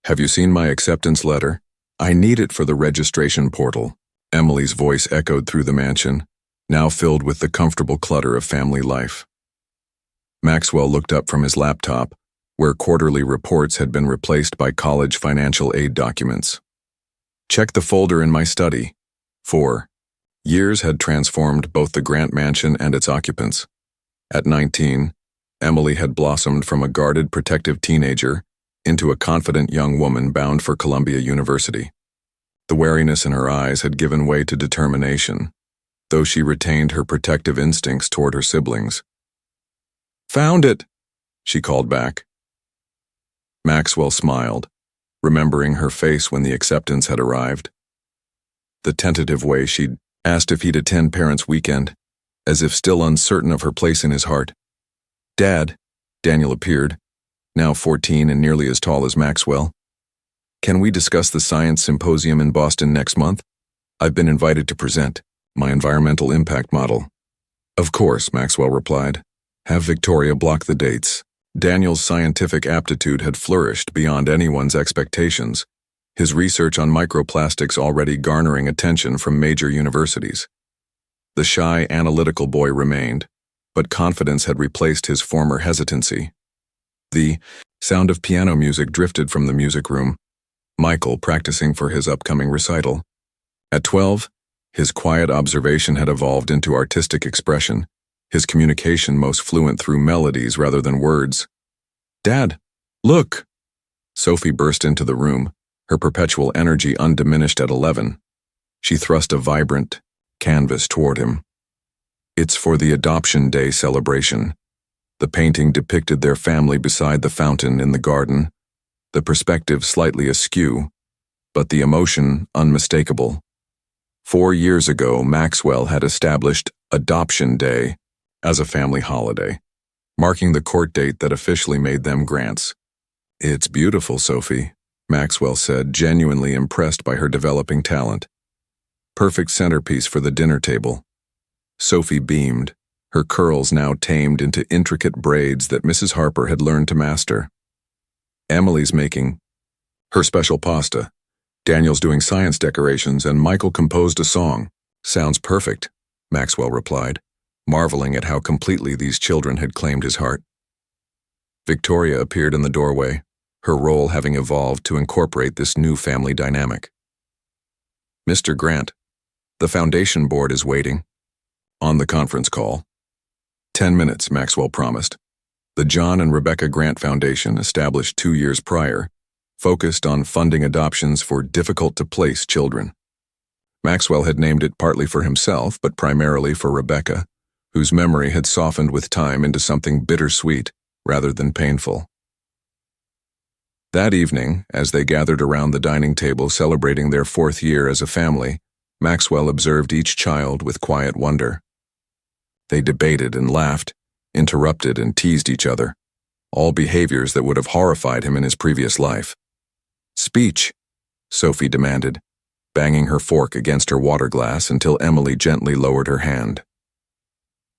have you seen my acceptance letter? I need it for the registration portal." Emily's voice echoed through the mansion, now filled with the comfortable clutter of family life. Maxwell looked up from his laptop, where quarterly reports had been replaced by college financial aid documents. "Check the folder in my study." 4. Years had transformed both the Grant mansion and its occupants. At 19, Emily had blossomed from a guarded, protective teenager into a confident young woman bound for Columbia University. The wariness in her eyes had given way to determination, though she retained her protective instincts toward her siblings. "Found it," she called back. Maxwell smiled, remembering her face when the acceptance had arrived. The tentative way she'd asked if he'd attend Parents' Weekend, as if still uncertain of her place in his heart. "Dad," Daniel appeared, now 14 and nearly as tall as Maxwell. "Can we discuss the science symposium in Boston next month? I've been invited to present my environmental impact model." "Of course," Maxwell replied. "Have Victoria block the dates." Daniel's scientific aptitude had flourished beyond anyone's expectations, his research on microplastics already garnering attention from major universities. The shy, analytical boy remained, but confidence had replaced his former hesitancy. The sound of piano music drifted from the music room, Michael practicing for his upcoming recital. At 12, his quiet observation had evolved into artistic expression, his communication most fluent through melodies rather than words. "Dad, look!" Sophie burst into the room, her perpetual energy undiminished at 11. She thrust a vibrant canvas toward him. "It's for the Adoption Day celebration." The painting depicted their family beside the fountain in the garden, the perspective slightly askew, but the emotion unmistakable. 4 years ago, Maxwell had established Adoption Day as a family holiday, marking the court date that officially made them Grants. "It's beautiful, Sophie," Maxwell said, genuinely impressed by her developing talent. "Perfect centerpiece for the dinner table." Sophie beamed, her curls now tamed into intricate braids that Mrs. Harper had learned to master. "Emily's making her special pasta. Daniel's doing science decorations, and Michael composed a song." "Sounds perfect," Maxwell replied, marveling at how completely these children had claimed his heart. Victoria appeared in the doorway, her role having evolved to incorporate this new family dynamic. "Mr. Grant, the foundation board is waiting." On the conference call. 10 minutes, Maxwell promised. The John and Rebecca Grant Foundation, established 2 years prior, focused on funding adoptions for difficult-to-place children. Maxwell had named it partly for himself, but primarily for Rebecca, whose memory had softened with time into something bittersweet rather than painful. That evening, as they gathered around the dining table celebrating their 4th year as a family, Maxwell observed each child with quiet wonder. They debated and laughed, interrupted and teased each other, all behaviors that would have horrified him in his previous life. "Speech," Sophie demanded, banging her fork against her water glass until Emily gently lowered her hand.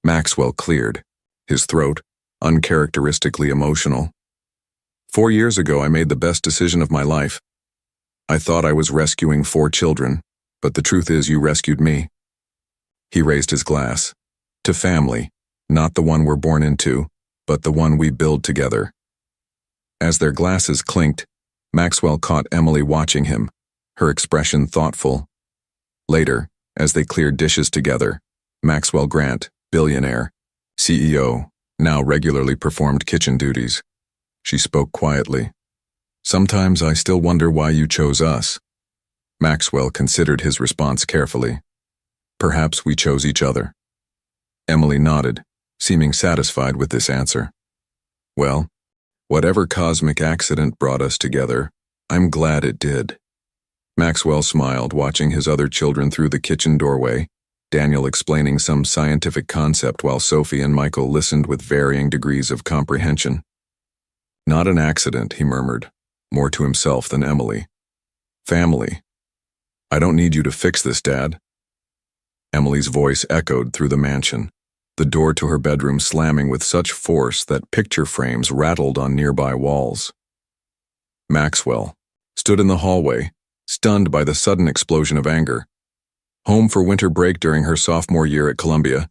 Maxwell cleared, his throat uncharacteristically emotional. 4 years ago, I made the best decision of my life. I thought I was rescuing 4 children, but the truth is you rescued me." He raised his glass. "To family," Not the one we're born into, but the one we build together. As their glasses clinked, Maxwell caught Emily watching him, her expression thoughtful. Later, as they cleared dishes together, Maxwell Grant, billionaire, CEO, now regularly performed kitchen duties. She spoke quietly. "Sometimes I still wonder why you chose us." Maxwell considered his response carefully. "Perhaps we chose each other." Emily nodded, seeming satisfied with this answer. "Well, whatever cosmic accident brought us together, I'm glad it did." Maxwell smiled, watching his other children through the kitchen doorway, Daniel explaining some scientific concept while Sophie and Michael listened with varying degrees of comprehension. "Not an accident," he murmured, more to himself than Emily. "Family. I don't need you to fix this, Dad." Emily's voice echoed through the mansion, the door to her bedroom slamming with such force that picture frames rattled on nearby walls. Maxwell stood in the hallway, stunned by the sudden explosion of anger. Home for winter break during her sophomore year at Columbia,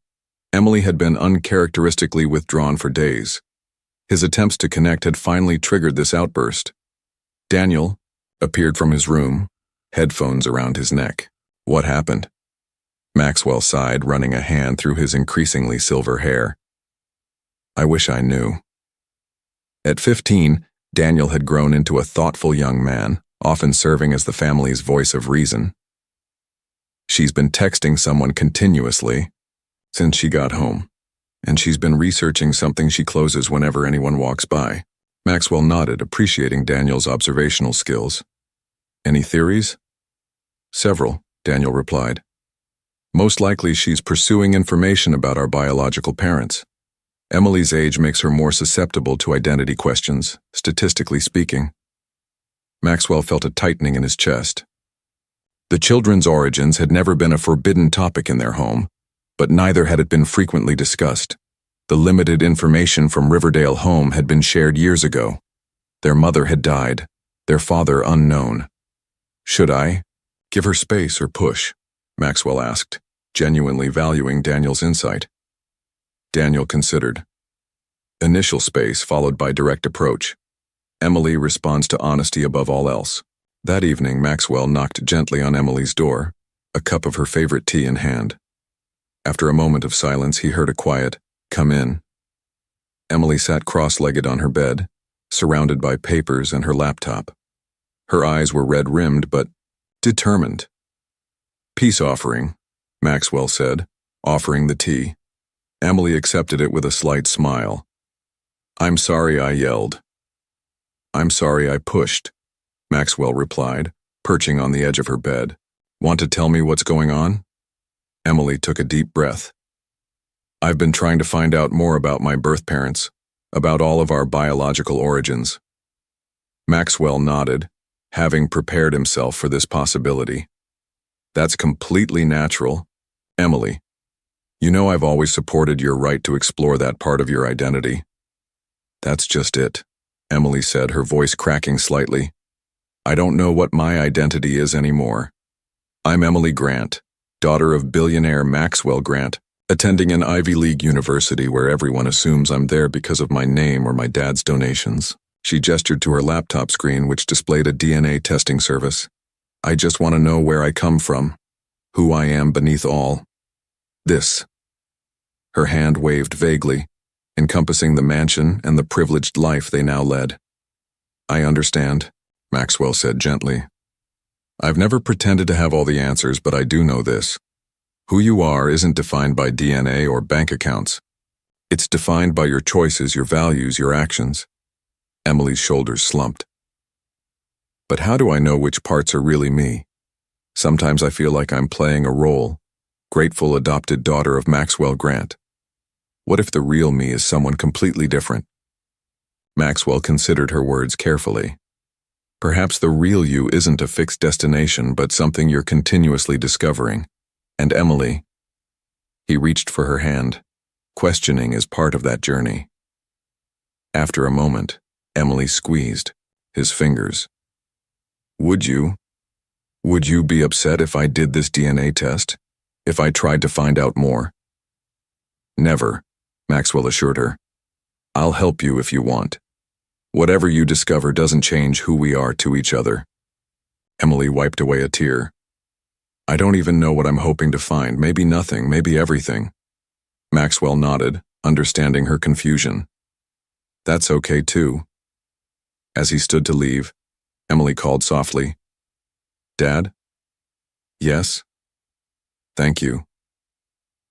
Emily had been uncharacteristically withdrawn for days. His attempts to connect had finally triggered this outburst. Daniel appeared from his room, headphones around his neck. "What happened?" Maxwell sighed, running a hand through his increasingly silver hair. "I wish I knew." At 15, Daniel had grown into a thoughtful young man, often serving as the family's voice of reason. "She's been texting someone continuously since she got home, and she's been researching something she closes whenever anyone walks by." Maxwell nodded, appreciating Daniel's observational skills. "Any theories?" "Several," Daniel replied. "Most likely she's pursuing information about our biological parents. Emily's age makes her more susceptible to identity questions, statistically speaking." Maxwell felt a tightening in his chest. The children's origins had never been a forbidden topic in their home, but neither had it been frequently discussed. The limited information from Riverdale home had been shared years ago. Their mother had died, their father unknown. "Should I give her space or push?" Maxwell asked, genuinely valuing Daniel's insight. Daniel considered. "Initial space followed by direct approach. Emily responds to honesty above all else." That evening, Maxwell knocked gently on Emily's door, a cup of her favorite tea in hand. After a moment of silence, he heard a quiet, "Come in." Emily sat cross-legged on her bed, surrounded by papers and her laptop. Her eyes were red-rimmed but determined. "Peace offering," Maxwell said, offering the tea. Emily accepted it with a slight smile. "I'm sorry I yelled." "I'm sorry I pushed," Maxwell replied, perching on the edge of her bed. "Want to tell me what's going on?" Emily took a deep breath. "I've been trying to find out more about my birth parents, about all of our biological origins." Maxwell nodded, having prepared himself for this possibility. "That's completely natural. Emily, you know I've always supported your right to explore that part of your identity." "That's just it," Emily said, her voice cracking slightly. "I don't know what my identity is anymore. I'm Emily Grant, daughter of billionaire Maxwell Grant, attending an Ivy League university where everyone assumes I'm there because of my name or my dad's donations." She gestured to her laptop screen, which displayed a DNA testing service. "I just want to know where I come from, who I am beneath all this." Her hand waved vaguely, encompassing the mansion and the privileged life they now led. "I understand," Maxwell said gently. "I've never pretended to have all the answers, but I do know this. Who you are isn't defined by DNA or bank accounts. It's defined by your choices, your values, your actions." Emily's shoulders slumped. "But how do I know which parts are really me? Sometimes I feel like I'm playing a role, grateful adopted daughter of Maxwell Grant. What if the real me is someone completely different?" Maxwell considered her words carefully. "Perhaps the real you isn't a fixed destination, but something you're continuously discovering. And Emily..." He reached for her hand. "Questioning is part of that journey." After a moment, Emily squeezed his fingers. Would you be upset if I did this DNA test? If I tried to find out more?" "Never," Maxwell assured her. I'll help you if you want. Whatever you discover doesn't change who we are to each other. Emily wiped away a tear. I don't even know what I'm hoping to find. Maybe nothing, maybe everything. Maxwell nodded, understanding her confusion. That's okay too. As he stood to leave, Emily called softly. Dad? Yes? Thank you.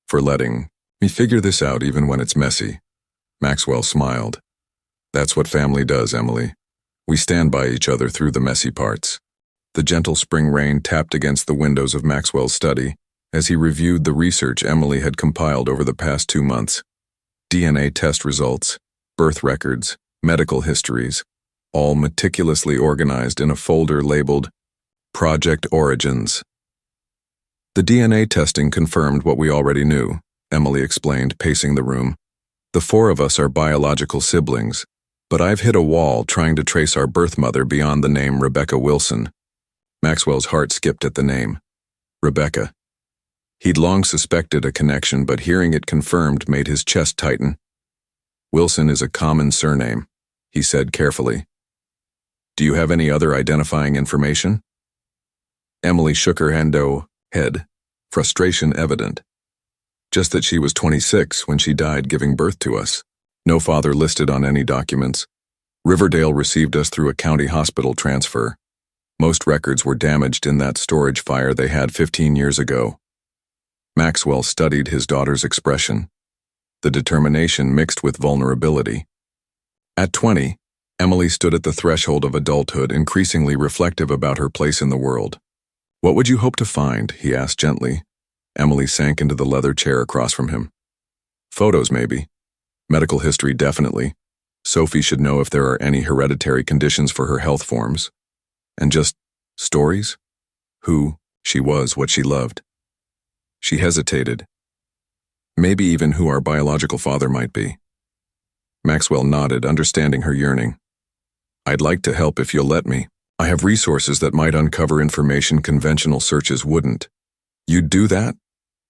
For letting me figure this out even when it's messy. Maxwell smiled. That's what family does, Emily. We stand by each other through the messy parts. The gentle spring rain tapped against the windows of Maxwell's study as he reviewed the research Emily had compiled over the past 2 months. DNA test results, birth records, medical histories, all meticulously organized in a folder labeled Project Origins. The DNA testing confirmed what we already knew, Emily explained, pacing the room. The 4 of us are biological siblings, but I've hit a wall trying to trace our birth mother beyond the name Rebecca Wilson. Maxwell's heart skipped at the name. Rebecca. He'd long suspected a connection, but hearing it confirmed made his chest tighten. Wilson is a common surname, he said carefully. Do you have any other identifying information? Emily shook her head, frustration evident. Just that she was 26 when she died giving birth to us. No father listed on any documents. Riverdale received us through a county hospital transfer. Most records were damaged in that storage fire they had 15 years ago. Maxwell studied his daughter's expression. The determination mixed with vulnerability. At 20, Emily stood at the threshold of adulthood, increasingly reflective about her place in the world. What would you hope to find? He asked gently. Emily sank into the leather chair across from him. Photos, maybe. Medical history, definitely. Sophie should know if there are any hereditary conditions for her health forms. And just stories? Who she was, what she loved. She hesitated. Maybe even who our biological father might be. Maxwell nodded, understanding her yearning. I'd like to help if you'll let me. I have resources that might uncover information conventional searches wouldn't. You'd do that?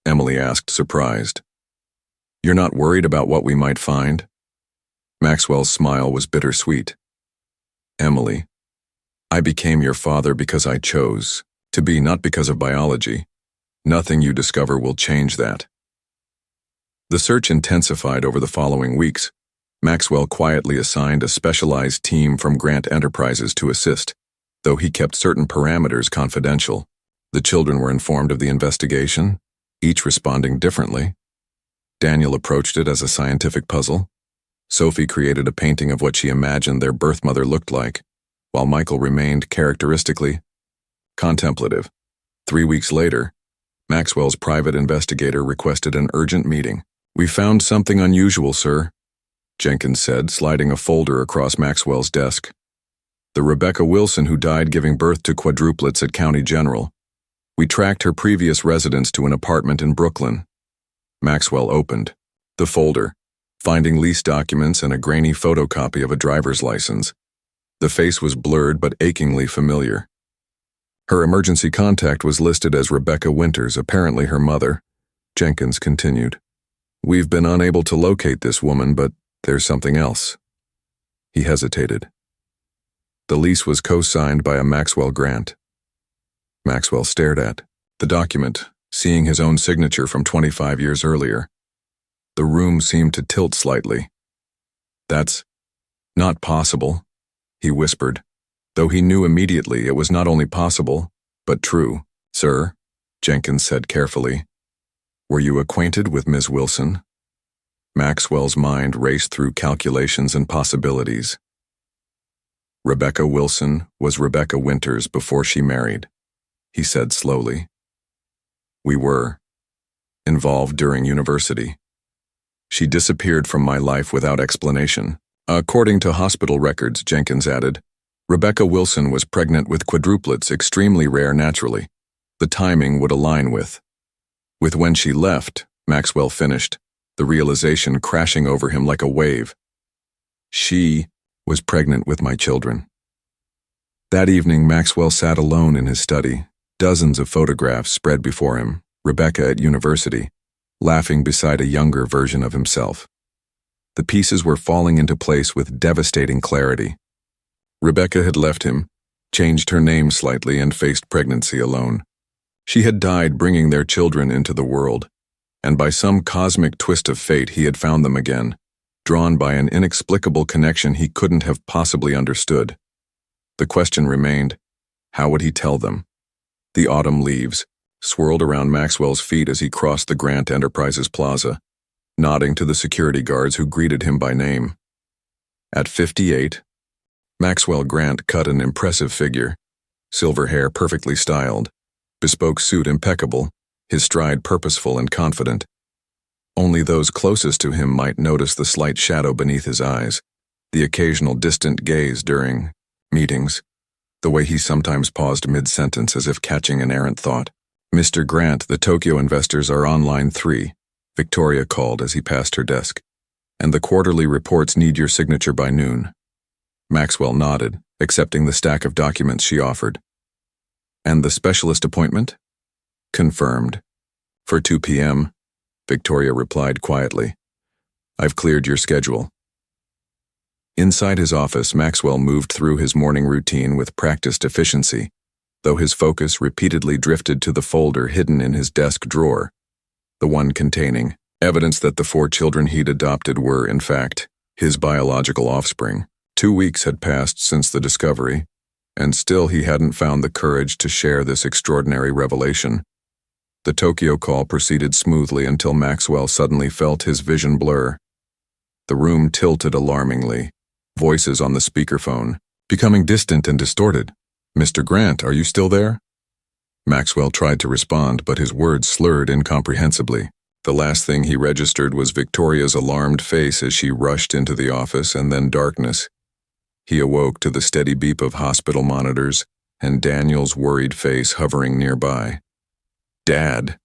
Emily asked, surprised. You're not worried about what we might find? Maxwell's smile was bittersweet. Emily, I became your father because I chose to be, not because of biology. Nothing you discover will change that. The search intensified over the following weeks. Maxwell quietly assigned a specialized team from Grant Enterprises to assist, though he kept certain parameters confidential. The children were informed of the investigation, each responding differently. Daniel approached it as a scientific puzzle. Sophie created a painting of what she imagined their birth mother looked like, while Michael remained characteristically contemplative. 3 weeks later, Maxwell's private investigator requested an urgent meeting. We found something unusual, sir, Jenkins said, sliding a folder across Maxwell's desk. The Rebecca Wilson who died giving birth to quadruplets at County General. We tracked her previous residence to an apartment in Brooklyn. Maxwell opened the folder, finding lease documents and a grainy photocopy of a driver's license. The face was blurred but achingly familiar. Her emergency contact was listed as Rebecca Winters, apparently her mother. Jenkins continued. We've been unable to locate this woman, but there's something else. He hesitated. The lease was co-signed by a Maxwell Grant. Maxwell stared at the document, seeing his own signature from 25 years earlier. The room seemed to tilt slightly. That's not possible, he whispered, though he knew immediately it was not only possible, but true. Sir, Jenkins said carefully. Were you acquainted with Ms. Wilson? Maxwell's mind raced through calculations and possibilities. Rebecca Wilson was Rebecca Winters before she married, he said slowly. We were involved during university. She disappeared from my life without explanation. According to hospital records, Jenkins added, Rebecca Wilson was pregnant with quadruplets, extremely rare naturally. The timing would align with when she left, Maxwell finished, the realization crashing over him like a wave. She was pregnant with my children. That evening, Maxwell sat alone in his study, dozens of photographs spread before him, Rebecca at university, laughing beside a younger version of himself. The pieces were falling into place with devastating clarity. Rebecca had left him, changed her name slightly, and faced pregnancy alone. She had died bringing their children into the world, and by some cosmic twist of fate he had found them again, drawn by an inexplicable connection he couldn't have possibly understood. The question remained, how would he tell them? The autumn leaves swirled around Maxwell's feet as he crossed the Grant Enterprises Plaza, nodding to the security guards who greeted him by name. At 58, Maxwell Grant cut an impressive figure, silver hair perfectly styled, bespoke suit impeccable, his stride purposeful and confident. Only those closest to him might notice the slight shadow beneath his eyes, the occasional distant gaze during meetings, the way he sometimes paused mid-sentence as if catching an errant thought. "Mr. Grant, the Tokyo investors are on line 3, Victoria called as he passed her desk. "And the quarterly reports need your signature by noon." Maxwell nodded, accepting the stack of documents she offered. "And the specialist appointment?" "Confirmed. For 2 p.m., Victoria replied quietly. "I've cleared your schedule." Inside his office, Maxwell moved through his morning routine with practiced efficiency, though his focus repeatedly drifted to the folder hidden in his desk drawer, the one containing evidence that the 4 children he'd adopted were, in fact, his biological offspring. 2 weeks had passed since the discovery, and still he hadn't found the courage to share this extraordinary revelation. The Tokyo call proceeded smoothly until Maxwell suddenly felt his vision blur. The room tilted alarmingly, voices on the speakerphone becoming distant and distorted. "Mr. Grant, are you still there?" Maxwell tried to respond, but his words slurred incomprehensibly. The last thing he registered was Victoria's alarmed face as she rushed into the office, and then darkness. He awoke to the steady beep of hospital monitors and Daniel's worried face hovering nearby. "Dad!"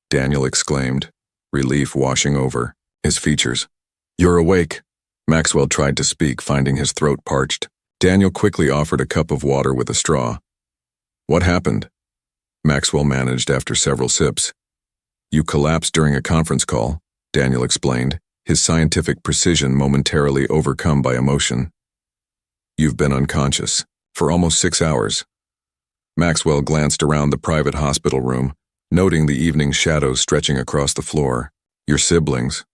Daniel exclaimed, relief washing over his features. "You're awake." Maxwell tried to speak, finding his throat parched. Daniel quickly offered a cup of water with a straw. "What happened?" Maxwell managed after several sips. "You collapsed during a conference call," Daniel explained, his scientific precision momentarily overcome by emotion. "You've been unconscious for almost 6 hours." Maxwell glanced around the private hospital room, noting the evening shadows stretching across the floor. "Your siblings.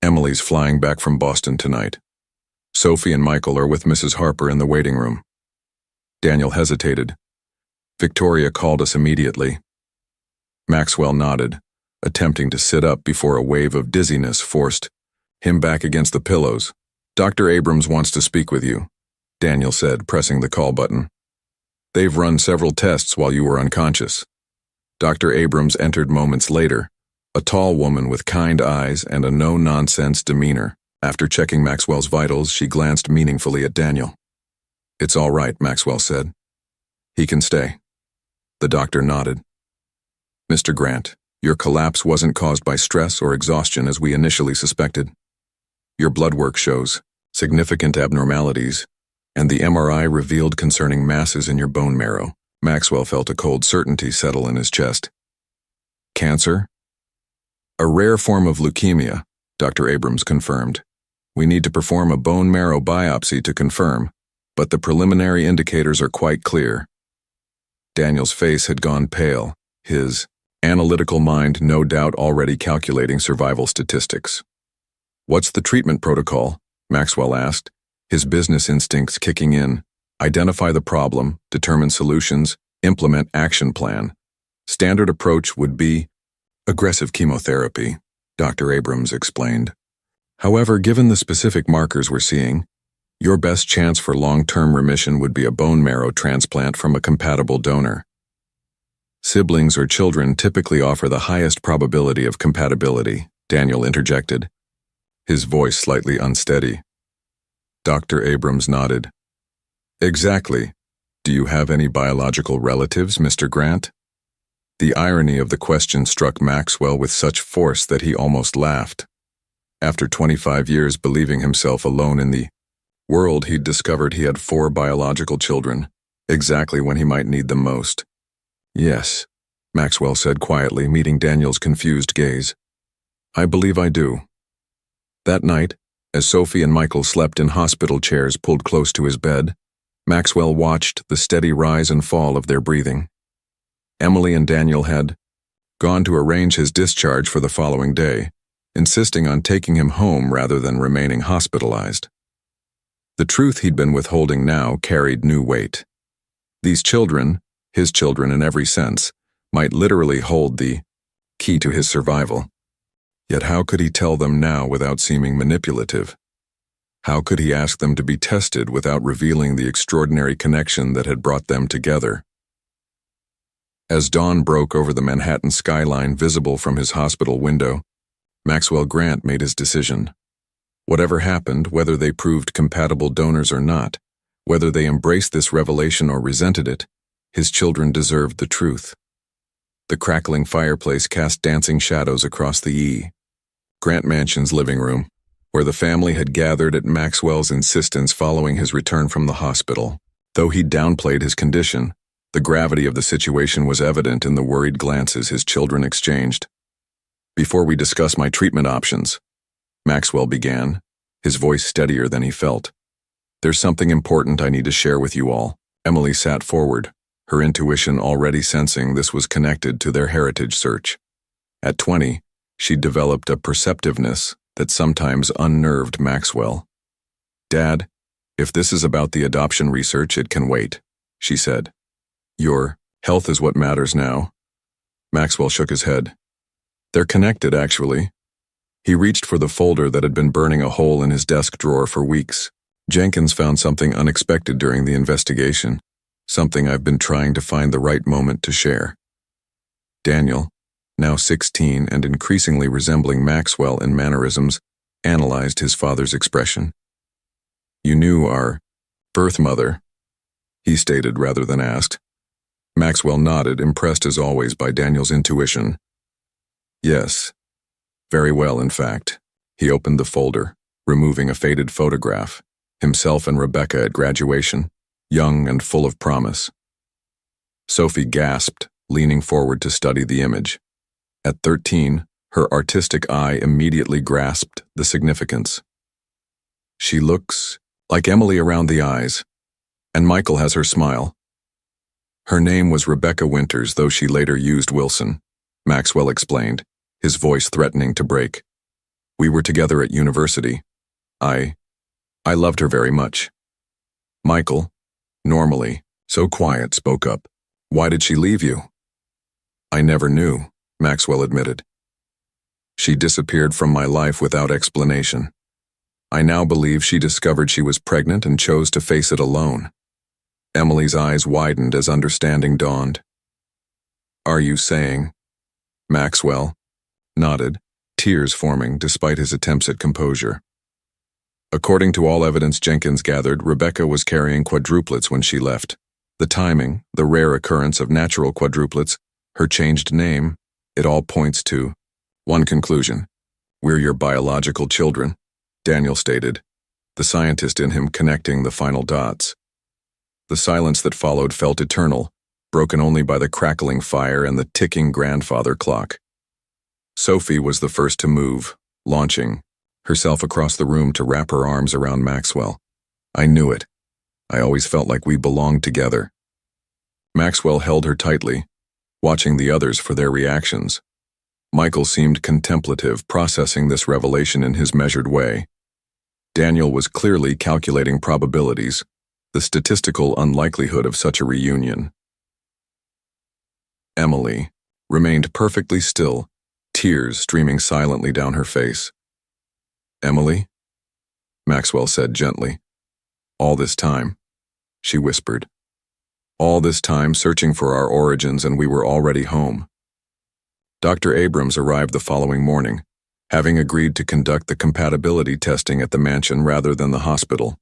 Emily's flying back from Boston tonight. Sophie and Michael are with Mrs. Harper in the waiting room." Daniel hesitated. "Victoria called us immediately." Maxwell nodded, attempting to sit up before a wave of dizziness forced him back against the pillows. "Dr. Abrams wants to speak with you," Daniel said, pressing the call button. "They've run several tests while you were unconscious." Dr. Abrams entered moments later, a tall woman with kind eyes and a no-nonsense demeanor. After checking Maxwell's vitals, she glanced meaningfully at Daniel. "It's all right," Maxwell said. "He can stay." The doctor nodded. "Mr. Grant, your collapse wasn't caused by stress or exhaustion as we initially suspected. Your blood work shows significant abnormalities, and the MRI revealed concerning masses in your bone marrow." Maxwell felt a cold certainty settle in his chest. "Cancer?" "A rare form of leukemia," Dr. Abrams confirmed. "We need to perform a bone marrow biopsy to confirm, but the preliminary indicators are quite clear." Daniel's face had gone pale, his analytical mind no doubt already calculating survival statistics. "What's the treatment protocol?" Maxwell asked, his business instincts kicking in. "Identify the problem, determine solutions, implement action plan. Standard approach would be aggressive chemotherapy," Dr. Abrams explained. "However, given the specific markers we're seeing, your best chance for long-term remission would be a bone marrow transplant from a compatible donor. Siblings or children typically offer the highest probability of compatibility," Daniel interjected, his voice slightly unsteady. Dr. Abrams nodded. "Exactly. Do you have any biological relatives, Mr. Grant?" The irony of the question struck Maxwell with such force that he almost laughed. After 25 years believing himself alone in the world, he'd discovered he had 4 biological children, exactly when he might need them most. "Yes," Maxwell said quietly, meeting Daniel's confused gaze. "I believe I do." That night, As Sophie and Michael slept in hospital chairs pulled close to his bed, Maxwell watched the steady rise and fall of their breathing. Emily and Daniel had gone to arrange his discharge for the following day, insisting on taking him home rather than remaining hospitalized. The truth he'd been withholding now carried new weight. These children, his children in every sense, might literally hold the key to his survival. Yet how could he tell them now without seeming manipulative? How could he ask them to be tested without revealing the extraordinary connection that had brought them together? As dawn broke over the Manhattan skyline visible from his hospital window, Maxwell Grant made his decision. Whatever happened, whether they proved compatible donors or not, whether they embraced this revelation or resented it, his children deserved the truth. The crackling fireplace cast dancing shadows across the Grant Mansion's living room, where the family had gathered at Maxwell's insistence following his return from the hospital. Though he downplayed his condition, the gravity of the situation was evident in the worried glances his children exchanged. "Before we discuss my treatment options," Maxwell began, his voice steadier than he felt, "there's something important I need to share with you all." Emily sat forward, her intuition already sensing this was connected to their heritage search. At 20, she'd developed a perceptiveness that sometimes unnerved Maxwell. "Dad, if this is about the adoption research, it can wait," she said. "Your health is what matters now." Maxwell shook his head. "They're connected, actually." He reached for the folder that had been burning a hole in his desk drawer for weeks. "Jenkins found something unexpected during the investigation, something I've been trying to find the right moment to share." Daniel, now 16 and increasingly resembling Maxwell in mannerisms, analyzed his father's expression. "You knew our birth mother," he stated rather than asked. Maxwell nodded, impressed as always by Daniel's intuition. "Yes. Very well, in fact." He opened the folder, removing a faded photograph, himself and Rebecca at graduation, young and full of promise. Sophie gasped, leaning forward to study the image. At 13, her artistic eye immediately grasped the significance. "She looks like Emily around the eyes, and Michael has her smile." Her name was Rebecca Winters, though she later used Wilson, Maxwell explained, his voice threatening to break. "We were together at university. I loved her very much." Michael, normally so quiet, spoke up. "Why did she leave you?" "I never knew," Maxwell admitted. "She disappeared from my life without explanation. I now believe she discovered she was pregnant and chose to face it alone." Emily's eyes widened as understanding dawned. "Are you saying?" Maxwell nodded, tears forming despite his attempts at composure. "According to all evidence Jenkins gathered, Rebecca was carrying quadruplets when she left. The timing, the rare occurrence of natural quadruplets, her changed name, it all points to one conclusion. We're your biological children," Daniel stated, the scientist in him connecting the final dots. The silence that followed felt eternal, broken only by the crackling fire and the ticking grandfather clock. Sophie was the first to move, launching herself across the room to wrap her arms around Maxwell. "I knew it. I always felt like we belonged together." Maxwell held her tightly, watching the others for their reactions. Michael seemed contemplative, processing this revelation in his measured way. Daniel was clearly calculating probabilities, the statistical unlikelihood of such a reunion. Emily remained perfectly still, tears streaming silently down her face. "Emily?" Maxwell said gently. "All this time," she whispered. "All this time searching for our origins, and we were already home." Dr. Abrams arrived the following morning, having agreed to conduct the compatibility testing at the mansion rather than the hospital.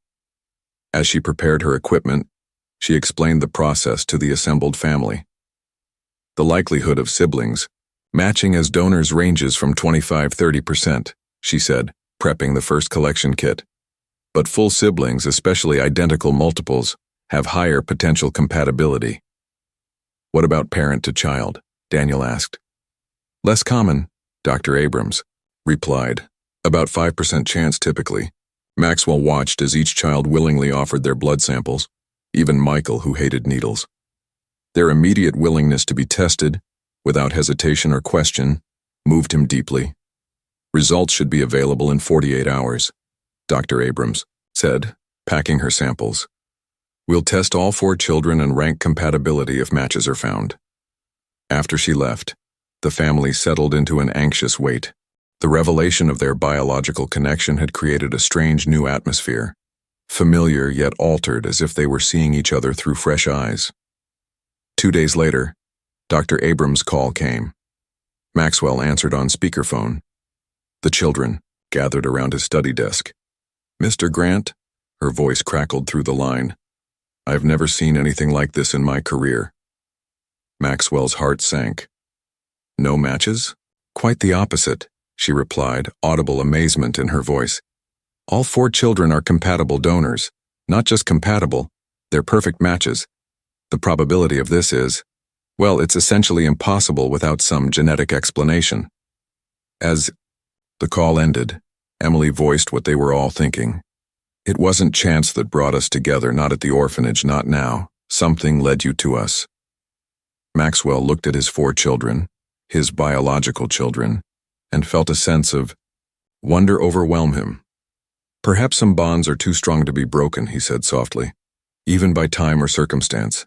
As she prepared her equipment, she explained the process to the assembled family. "The likelihood of siblings matching as donors ranges from 25–30%, she said, prepping the first collection kit. "But full siblings, especially identical multiples, have higher potential compatibility." "What about parent to child?" Daniel asked. "Less common," Dr. Abrams replied. "About 5% chance typically, Maxwell watched as each child willingly offered their blood samples, even Michael, who hated needles. Their immediate willingness to be tested, without hesitation or question, moved him deeply. Results should be available in 48 hours, Dr. Abrams said, packing her samples. We'll test all 4 children and rank compatibility if matches are found. After she left, the family settled into an anxious wait. The revelation of their biological connection had created a strange new atmosphere, familiar yet altered, as if they were seeing each other through fresh eyes. 2 days later, Dr. Abrams' call came. Maxwell answered on speakerphone. The children gathered around his study desk. Mr. Grant, her voice crackled through the line. I've never seen anything like this in my career. Maxwell's heart sank. No matches? Quite the opposite, she replied, audible amazement in her voice. All 4 children are compatible donors. Not just compatible, they're perfect matches. The probability of this is, well, it's essentially impossible without some genetic explanation. As the call ended, Emily voiced what they were all thinking. It wasn't chance that brought us together, not at the orphanage, not now. Something led you to us. Maxwell looked at his 4 children, his biological children, and felt a sense of wonder overwhelm him. Perhaps some bonds are too strong to be broken, he said softly, even by time or circumstance.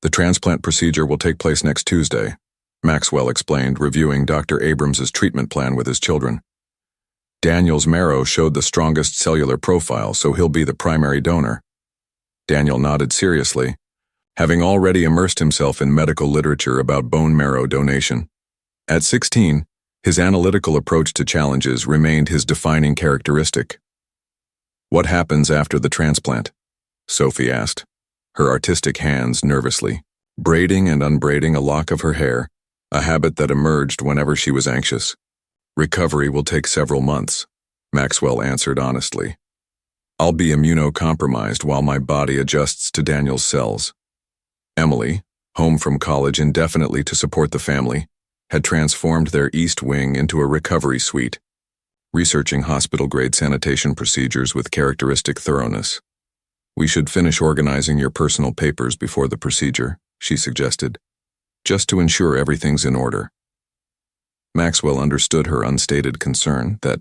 The transplant procedure will take place next Tuesday, Maxwell explained, reviewing Dr. Abrams's treatment plan with his children. Daniel's marrow showed the strongest cellular profile, so he'll be the primary donor. Daniel nodded seriously, having already immersed himself in medical literature about bone marrow donation. At 16, his analytical approach to challenges remained his defining characteristic. What happens after the transplant? Sophie asked, her artistic hands nervously, braiding and unbraiding a lock of her hair, a habit that emerged whenever she was anxious. Recovery will take several months, Maxwell answered honestly. I'll be immunocompromised while my body adjusts to Daniel's cells. Emily, home from college indefinitely to support the family, had transformed their East Wing into a recovery suite, researching hospital-grade sanitation procedures with characteristic thoroughness. We should finish organizing your personal papers before the procedure, she suggested, just to ensure everything's in order. Maxwell understood her unstated concern that,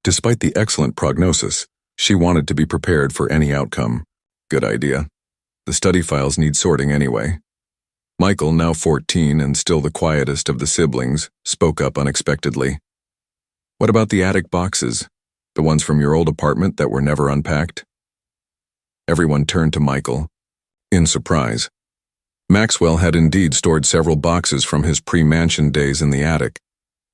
despite the excellent prognosis, she wanted to be prepared for any outcome. Good idea. The study files need sorting anyway. Michael, now 14 and still the quietest of the siblings, spoke up unexpectedly. What about the attic boxes? The ones from your old apartment that were never unpacked? Everyone turned to Michael, in surprise. Maxwell had indeed stored several boxes from his pre-mansion days in the attic,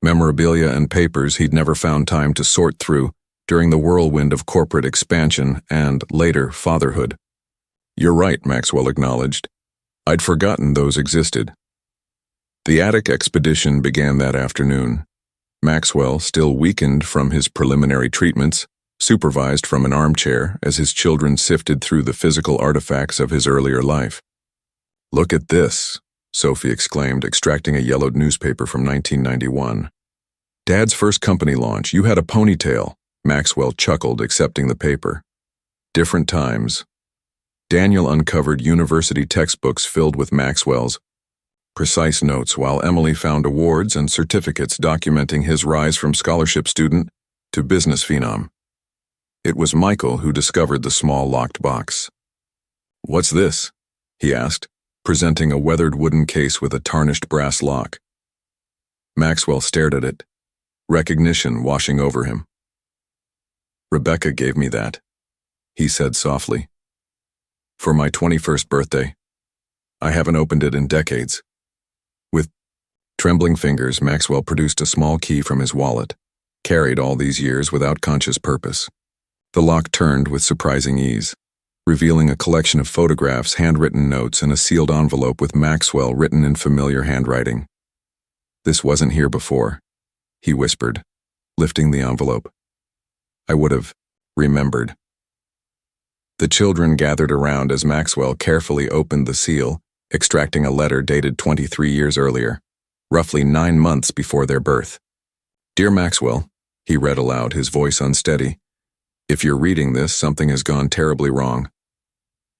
memorabilia and papers he'd never found time to sort through during the whirlwind of corporate expansion and, later, fatherhood. You're right, Maxwell acknowledged. I'd forgotten those existed. The attic expedition began that afternoon. Maxwell, still weakened from his preliminary treatments, supervised from an armchair as his children sifted through the physical artifacts of his earlier life. Look at this, Sophie exclaimed, extracting a yellowed newspaper from 1991. Dad's first company launch. You had a ponytail. Maxwell chuckled, accepting the paper. Different times. Daniel uncovered university textbooks filled with Maxwell's precise notes, while Emily found awards and certificates documenting his rise from scholarship student to business phenom. It was Michael who discovered the small locked box. What's this? He asked, presenting a weathered wooden case with a tarnished brass lock. Maxwell stared at it, recognition washing over him. Rebecca gave me that, he said softly. For my 21st birthday. I haven't opened it in decades. With trembling fingers, Maxwell produced a small key from his wallet, carried all these years without conscious purpose. The lock turned with surprising ease, revealing a collection of photographs, handwritten notes, and a sealed envelope with Maxwell written in familiar handwriting. This wasn't here before, he whispered, lifting the envelope. I would have remembered. The children gathered around as Maxwell carefully opened the seal, extracting a letter dated 23 years earlier, roughly 9 months before their birth. Dear Maxwell, he read aloud, his voice unsteady. If you're reading this, something has gone terribly wrong.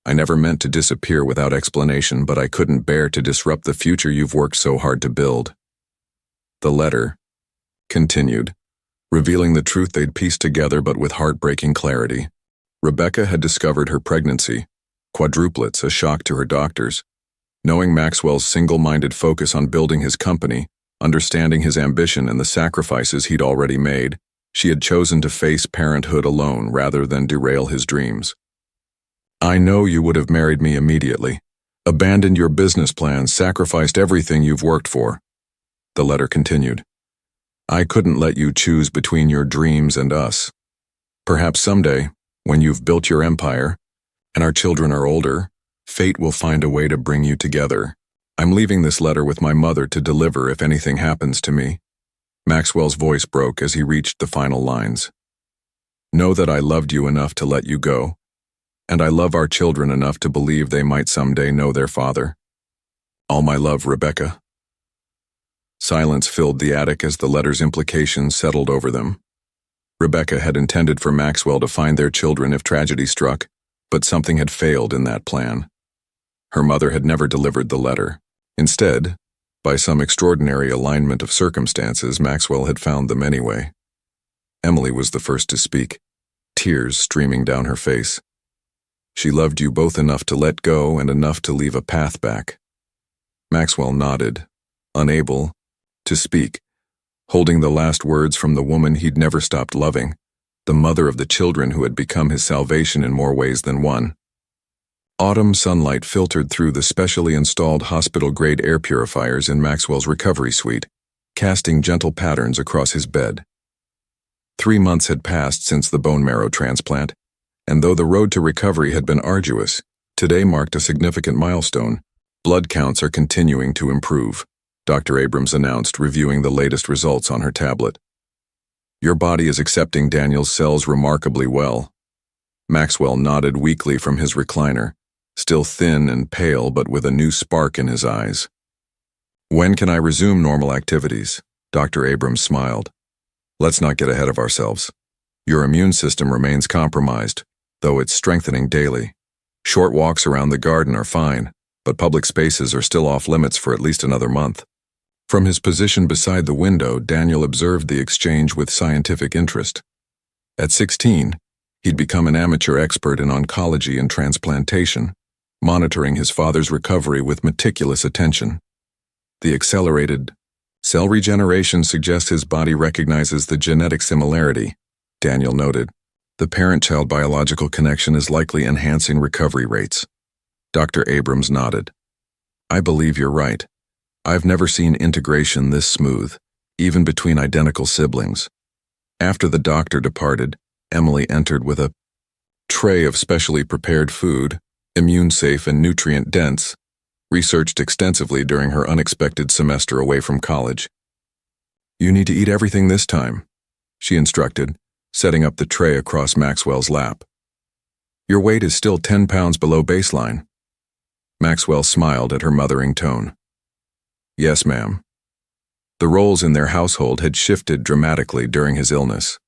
I never meant to disappear without explanation, but I couldn't bear to disrupt the future you've worked so hard to build. The letter continued, revealing the truth they'd pieced together but with heartbreaking clarity. Rebecca had discovered her pregnancy, quadruplets, a shock to her doctors. Knowing Maxwell's single-minded focus on building his company, understanding his ambition and the sacrifices he'd already made, she had chosen to face parenthood alone rather than derail his dreams. I know you would have married me immediately, abandoned your business plans, sacrificed everything you've worked for. The letter continued. I couldn't let you choose between your dreams and us. Perhaps someday, when you've built your empire, and our children are older, fate will find a way to bring you together. I'm leaving this letter with my mother to deliver if anything happens to me. Maxwell's voice broke as he reached the final lines. Know that I loved you enough to let you go, and I love our children enough to believe they might someday know their father. All my love, Rebecca. Silence filled the attic as the letter's implications settled over them. Rebecca had intended for Maxwell to find their children if tragedy struck, but something had failed in that plan. Her mother had never delivered the letter. Instead, by some extraordinary alignment of circumstances, Maxwell had found them anyway. Emily was the first to speak, tears streaming down her face. She loved you both enough to let go and enough to leave a path back. Maxwell nodded, unable to speak, holding the last words from the woman he'd never stopped loving, the mother of the children who had become his salvation in more ways than one. Autumn sunlight filtered through the specially installed hospital-grade air purifiers in Maxwell's recovery suite, casting gentle patterns across his bed. 3 months had passed since the bone marrow transplant, and though the road to recovery had been arduous, today marked a significant milestone. Blood counts are continuing to improve, Dr. Abrams announced, reviewing the latest results on her tablet. Your body is accepting Daniel's cells remarkably well. Maxwell nodded weakly from his recliner, still thin and pale but with a new spark in his eyes. When can I resume normal activities? Dr. Abrams smiled. Let's not get ahead of ourselves. Your immune system remains compromised, though it's strengthening daily. Short walks around the garden are fine, but public spaces are still off limits for at least another month. From his position beside the window, Daniel observed the exchange with scientific interest. At 16, he'd become an amateur expert in oncology and transplantation, monitoring his father's recovery with meticulous attention. The accelerated cell regeneration suggests his body recognizes the genetic similarity, Daniel noted. The parent-child biological connection is likely enhancing recovery rates. Dr. Abrams nodded. I believe you're right. I've never seen integration this smooth, even between identical siblings. After the doctor departed, Emily entered with a tray of specially prepared food, immune-safe and nutrient-dense, researched extensively during her unexpected semester away from college. You need to eat everything this time, she instructed, setting up the tray across Maxwell's lap. Your weight is still 10 pounds below baseline. Maxwell smiled at her mothering tone. Yes, ma'am. The roles in their household had shifted dramatically during his illness.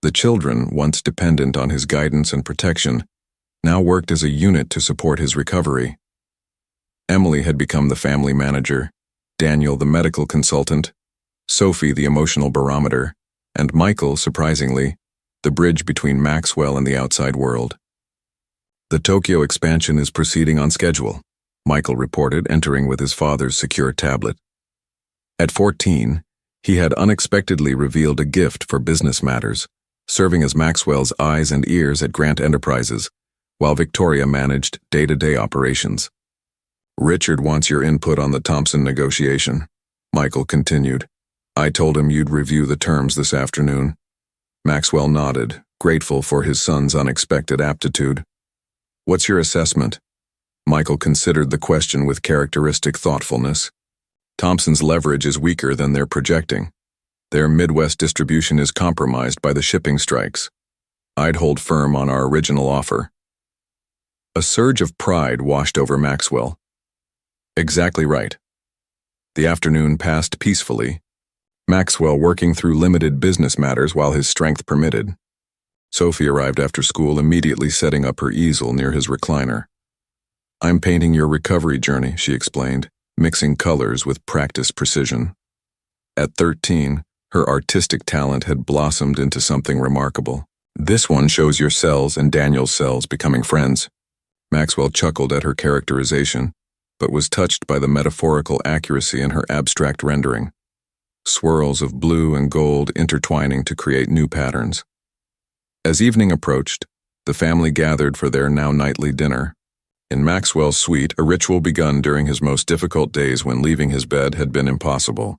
The children, once dependent on his guidance and protection, now worked as a unit to support his recovery. Emily had become the family manager, Daniel the medical consultant, Sophie the emotional barometer, and Michael, surprisingly, the bridge between Maxwell and the outside world. The Tokyo expansion is proceeding on schedule, Michael reported, entering with his father's secure tablet. At 14, he had unexpectedly revealed a gift for business matters, serving as Maxwell's eyes and ears at Grant Enterprises, while Victoria managed day-to-day operations. Richard wants your input on the Thompson negotiation, Michael continued. I told him you'd review the terms this afternoon. Maxwell nodded, grateful for his son's unexpected aptitude. What's your assessment? Michael considered the question with characteristic thoughtfulness. Thompson's leverage is weaker than they're projecting. Their Midwest distribution is compromised by the shipping strikes. I'd hold firm on our original offer. A surge of pride washed over Maxwell. Exactly right. The afternoon passed peacefully, Maxwell working through limited business matters while his strength permitted. Sophie arrived after school, immediately setting up her easel near his recliner. "I'm painting your recovery journey," she explained, mixing colors with practiced precision. At 13, her artistic talent had blossomed into something remarkable. "This one shows your cells and Daniel's cells becoming friends." Maxwell chuckled at her characterization, but was touched by the metaphorical accuracy in her abstract rendering. Swirls of blue and gold intertwining to create new patterns. As evening approached, the family gathered for their now nightly dinner. In Maxwell's suite, a ritual begun during his most difficult days when leaving his bed had been impossible.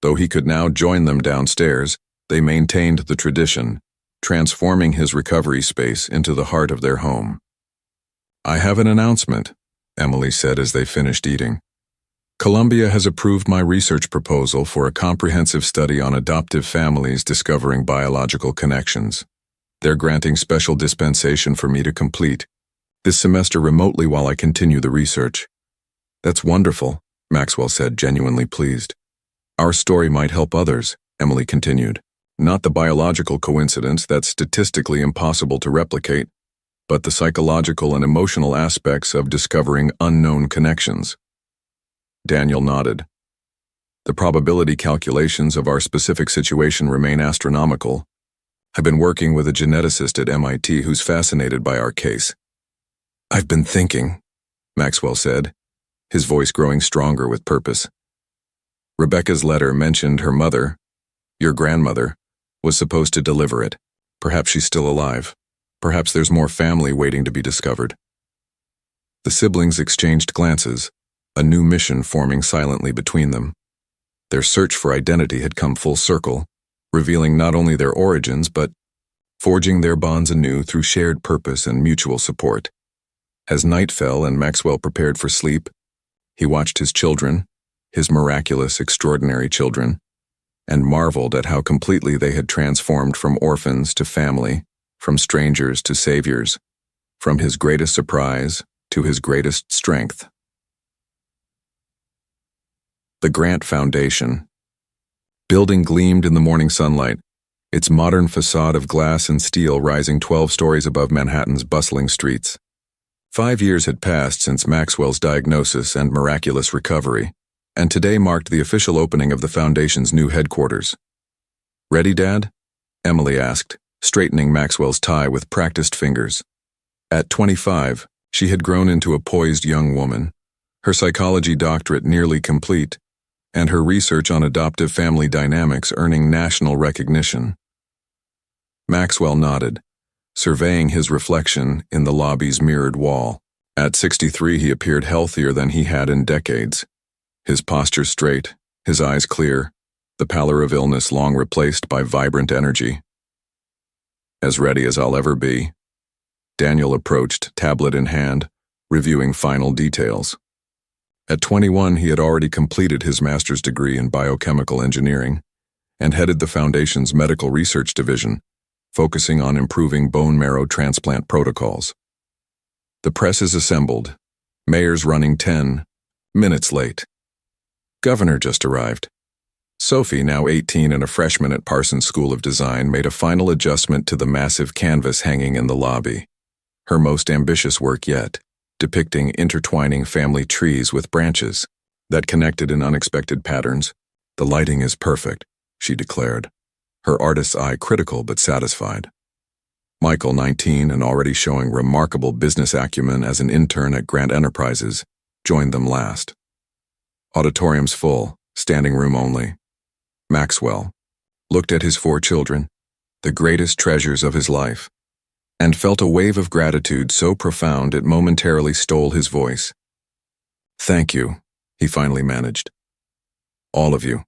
Though he could now join them downstairs, they maintained the tradition, transforming his recovery space into the heart of their home. "I have an announcement," Emily said as they finished eating. "Columbia has approved my research proposal for a comprehensive study on adoptive families discovering biological connections. They're granting special dispensation for me to complete this semester remotely while I continue the research." "That's wonderful," Maxwell said, genuinely pleased. "Our story might help others," Emily continued. "Not the biological coincidence that's statistically impossible to replicate, but the psychological and emotional aspects of discovering unknown connections." Daniel nodded. "The probability calculations of our specific situation remain astronomical. I've been working with a geneticist at MIT who's fascinated by our case." "I've been thinking," Maxwell said, his voice growing stronger with purpose. "Rebecca's letter mentioned her mother, your grandmother, was supposed to deliver it. Perhaps she's still alive. Perhaps there's more family waiting to be discovered." The siblings exchanged glances, a new mission forming silently between them. Their search for identity had come full circle, revealing not only their origins but forging their bonds anew through shared purpose and mutual support. As night fell and Maxwell prepared for sleep, he watched his children, his miraculous, extraordinary children, and marveled at how completely they had transformed from orphans to family, from strangers to saviors, from his greatest surprise to his greatest strength. The Grant Foundation. Building gleamed in the morning sunlight, its modern facade of glass and steel rising 12 stories above Manhattan's bustling streets. 5 years had passed since Maxwell's diagnosis and miraculous recovery, and today marked the official opening of the foundation's new headquarters. "Ready, Dad?" Emily asked, straightening Maxwell's tie with practiced fingers. At 25, she had grown into a poised young woman, her psychology doctorate nearly complete, and her research on adoptive family dynamics earning national recognition. Maxwell nodded, surveying his reflection in the lobby's mirrored wall. At 63, he appeared healthier than he had in decades. His posture straight, his eyes clear, the pallor of illness long replaced by vibrant energy. "As ready as I'll ever be." Daniel approached, tablet in hand, reviewing final details. At 21, he had already completed his master's degree in biochemical engineering and headed the foundation's medical research division, focusing on improving bone marrow transplant protocols. The press is assembled, mayors running 10 minutes late. Governor just arrived. Sophie, now 18 and a freshman at Parsons School of Design, made a final adjustment to the massive canvas hanging in the lobby. Her most ambitious work yet, depicting intertwining family trees with branches that connected in unexpected patterns. "The lighting is perfect," she declared, her artist's eye critical but satisfied. Michael, 19 and already showing remarkable business acumen as an intern at Grant Enterprises, joined them last. Auditoriums full, standing room only. Maxwell looked at his 4 children, the greatest treasures of his life, and felt a wave of gratitude so profound it momentarily stole his voice. "Thank you," he finally managed. "All of you."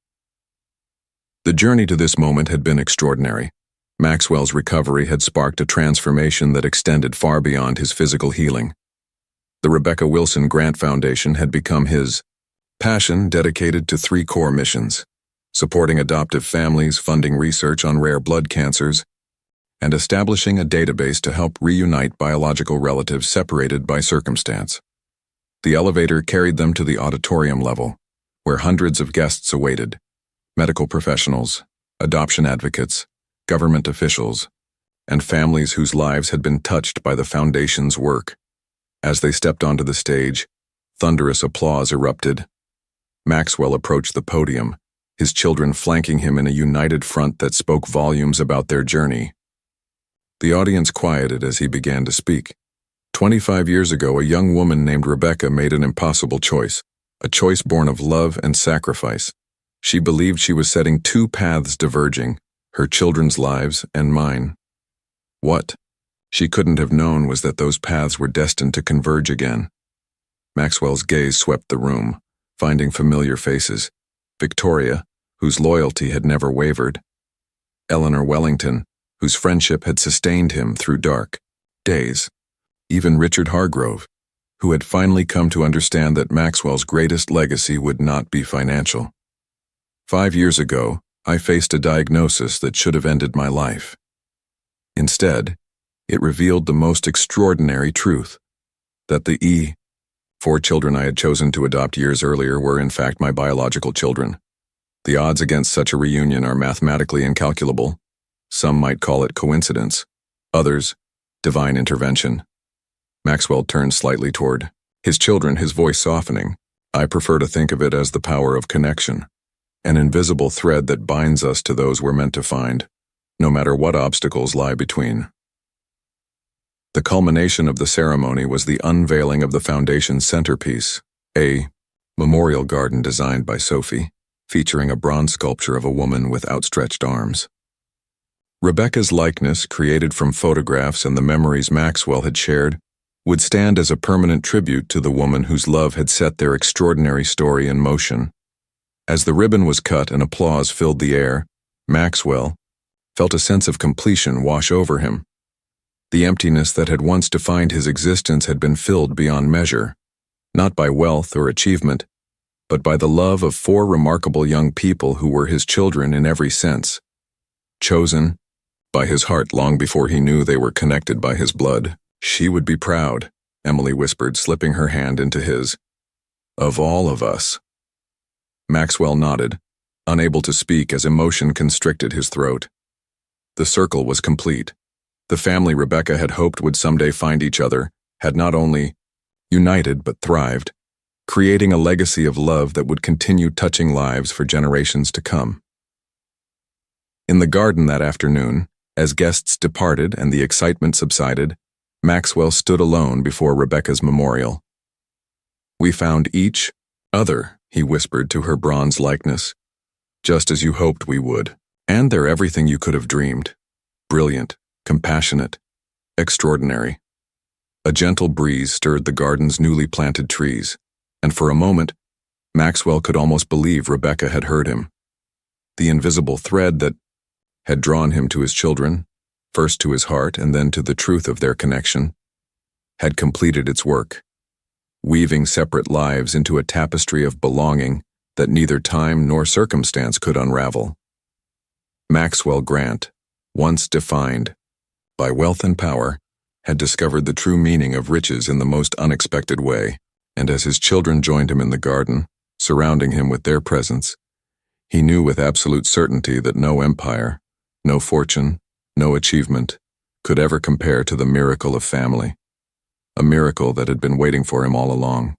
The journey to this moment had been extraordinary. Maxwell's recovery had sparked a transformation that extended far beyond his physical healing. The Rebecca Wilson Grant Foundation had become his passion, dedicated to 3 core missions: supporting adoptive families, funding research on rare blood cancers, and establishing a database to help reunite biological relatives separated by circumstance. The elevator carried them to the auditorium level, where hundreds of guests awaited: medical professionals, adoption advocates, government officials, and families whose lives had been touched by the foundation's work. As they stepped onto the stage, thunderous applause erupted. Maxwell approached the podium, his children flanking him in a united front that spoke volumes about their journey. The audience quieted as he began to speak. 25 years ago, a young woman named Rebecca made an impossible choice, a choice born of love and sacrifice. She believed she was setting two paths diverging, her children's lives and mine. What she couldn't have known was that those paths were destined to converge again. Maxwell's gaze swept the room, finding familiar faces. Victoria, whose loyalty had never wavered. Eleanor Wellington, whose friendship had sustained him through dark days. Even Richard Hargrove, who had finally come to understand that Maxwell's greatest legacy would not be financial. 5 years ago, I faced a diagnosis that should have ended my life. Instead, it revealed the most extraordinary truth, that the 4 children I had chosen to adopt years earlier were in fact my biological children. The odds against such a reunion are mathematically incalculable. Some might call it coincidence, others, divine intervention. Maxwell turned slightly toward his children, his voice softening. I prefer to think of it as the power of connection, an invisible thread that binds us to those we're meant to find, no matter what obstacles lie between. The culmination of the ceremony was the unveiling of the foundation's centerpiece, a memorial garden designed by Sophie, featuring a bronze sculpture of a woman with outstretched arms. Rebecca's likeness, created from photographs and the memories Maxwell had shared, would stand as a permanent tribute to the woman whose love had set their extraordinary story in motion. As the ribbon was cut and applause filled the air, Maxwell felt a sense of completion wash over him. The emptiness that had once defined his existence had been filled beyond measure, not by wealth or achievement, but by the love of 4 remarkable young people who were his children in every sense. Chosen by his heart long before he knew they were connected by his blood. She would be proud, Emily whispered, slipping her hand into his. Of all of us. Maxwell nodded, unable to speak as emotion constricted his throat. The circle was complete. The family Rebecca had hoped would someday find each other had not only united but thrived, creating a legacy of love that would continue touching lives for generations to come. In the garden that afternoon, as guests departed and the excitement subsided, Maxwell stood alone before Rebecca's memorial. We found each other, he whispered to her bronze likeness, just as you hoped we would, and they're everything you could have dreamed. Brilliant, compassionate, extraordinary. A gentle breeze stirred the garden's newly planted trees, and for a moment, Maxwell could almost believe Rebecca had heard him. The invisible thread that had drawn him to his children, first to his heart and then to the truth of their connection, had completed its work, weaving separate lives into a tapestry of belonging that neither time nor circumstance could unravel. Maxwell Grant, once defined by wealth and power, had discovered the true meaning of riches in the most unexpected way, and as his children joined him in the garden, surrounding him with their presence, he knew with absolute certainty that no empire, no fortune, no achievement could ever compare to the miracle of family, a miracle that had been waiting for him all along.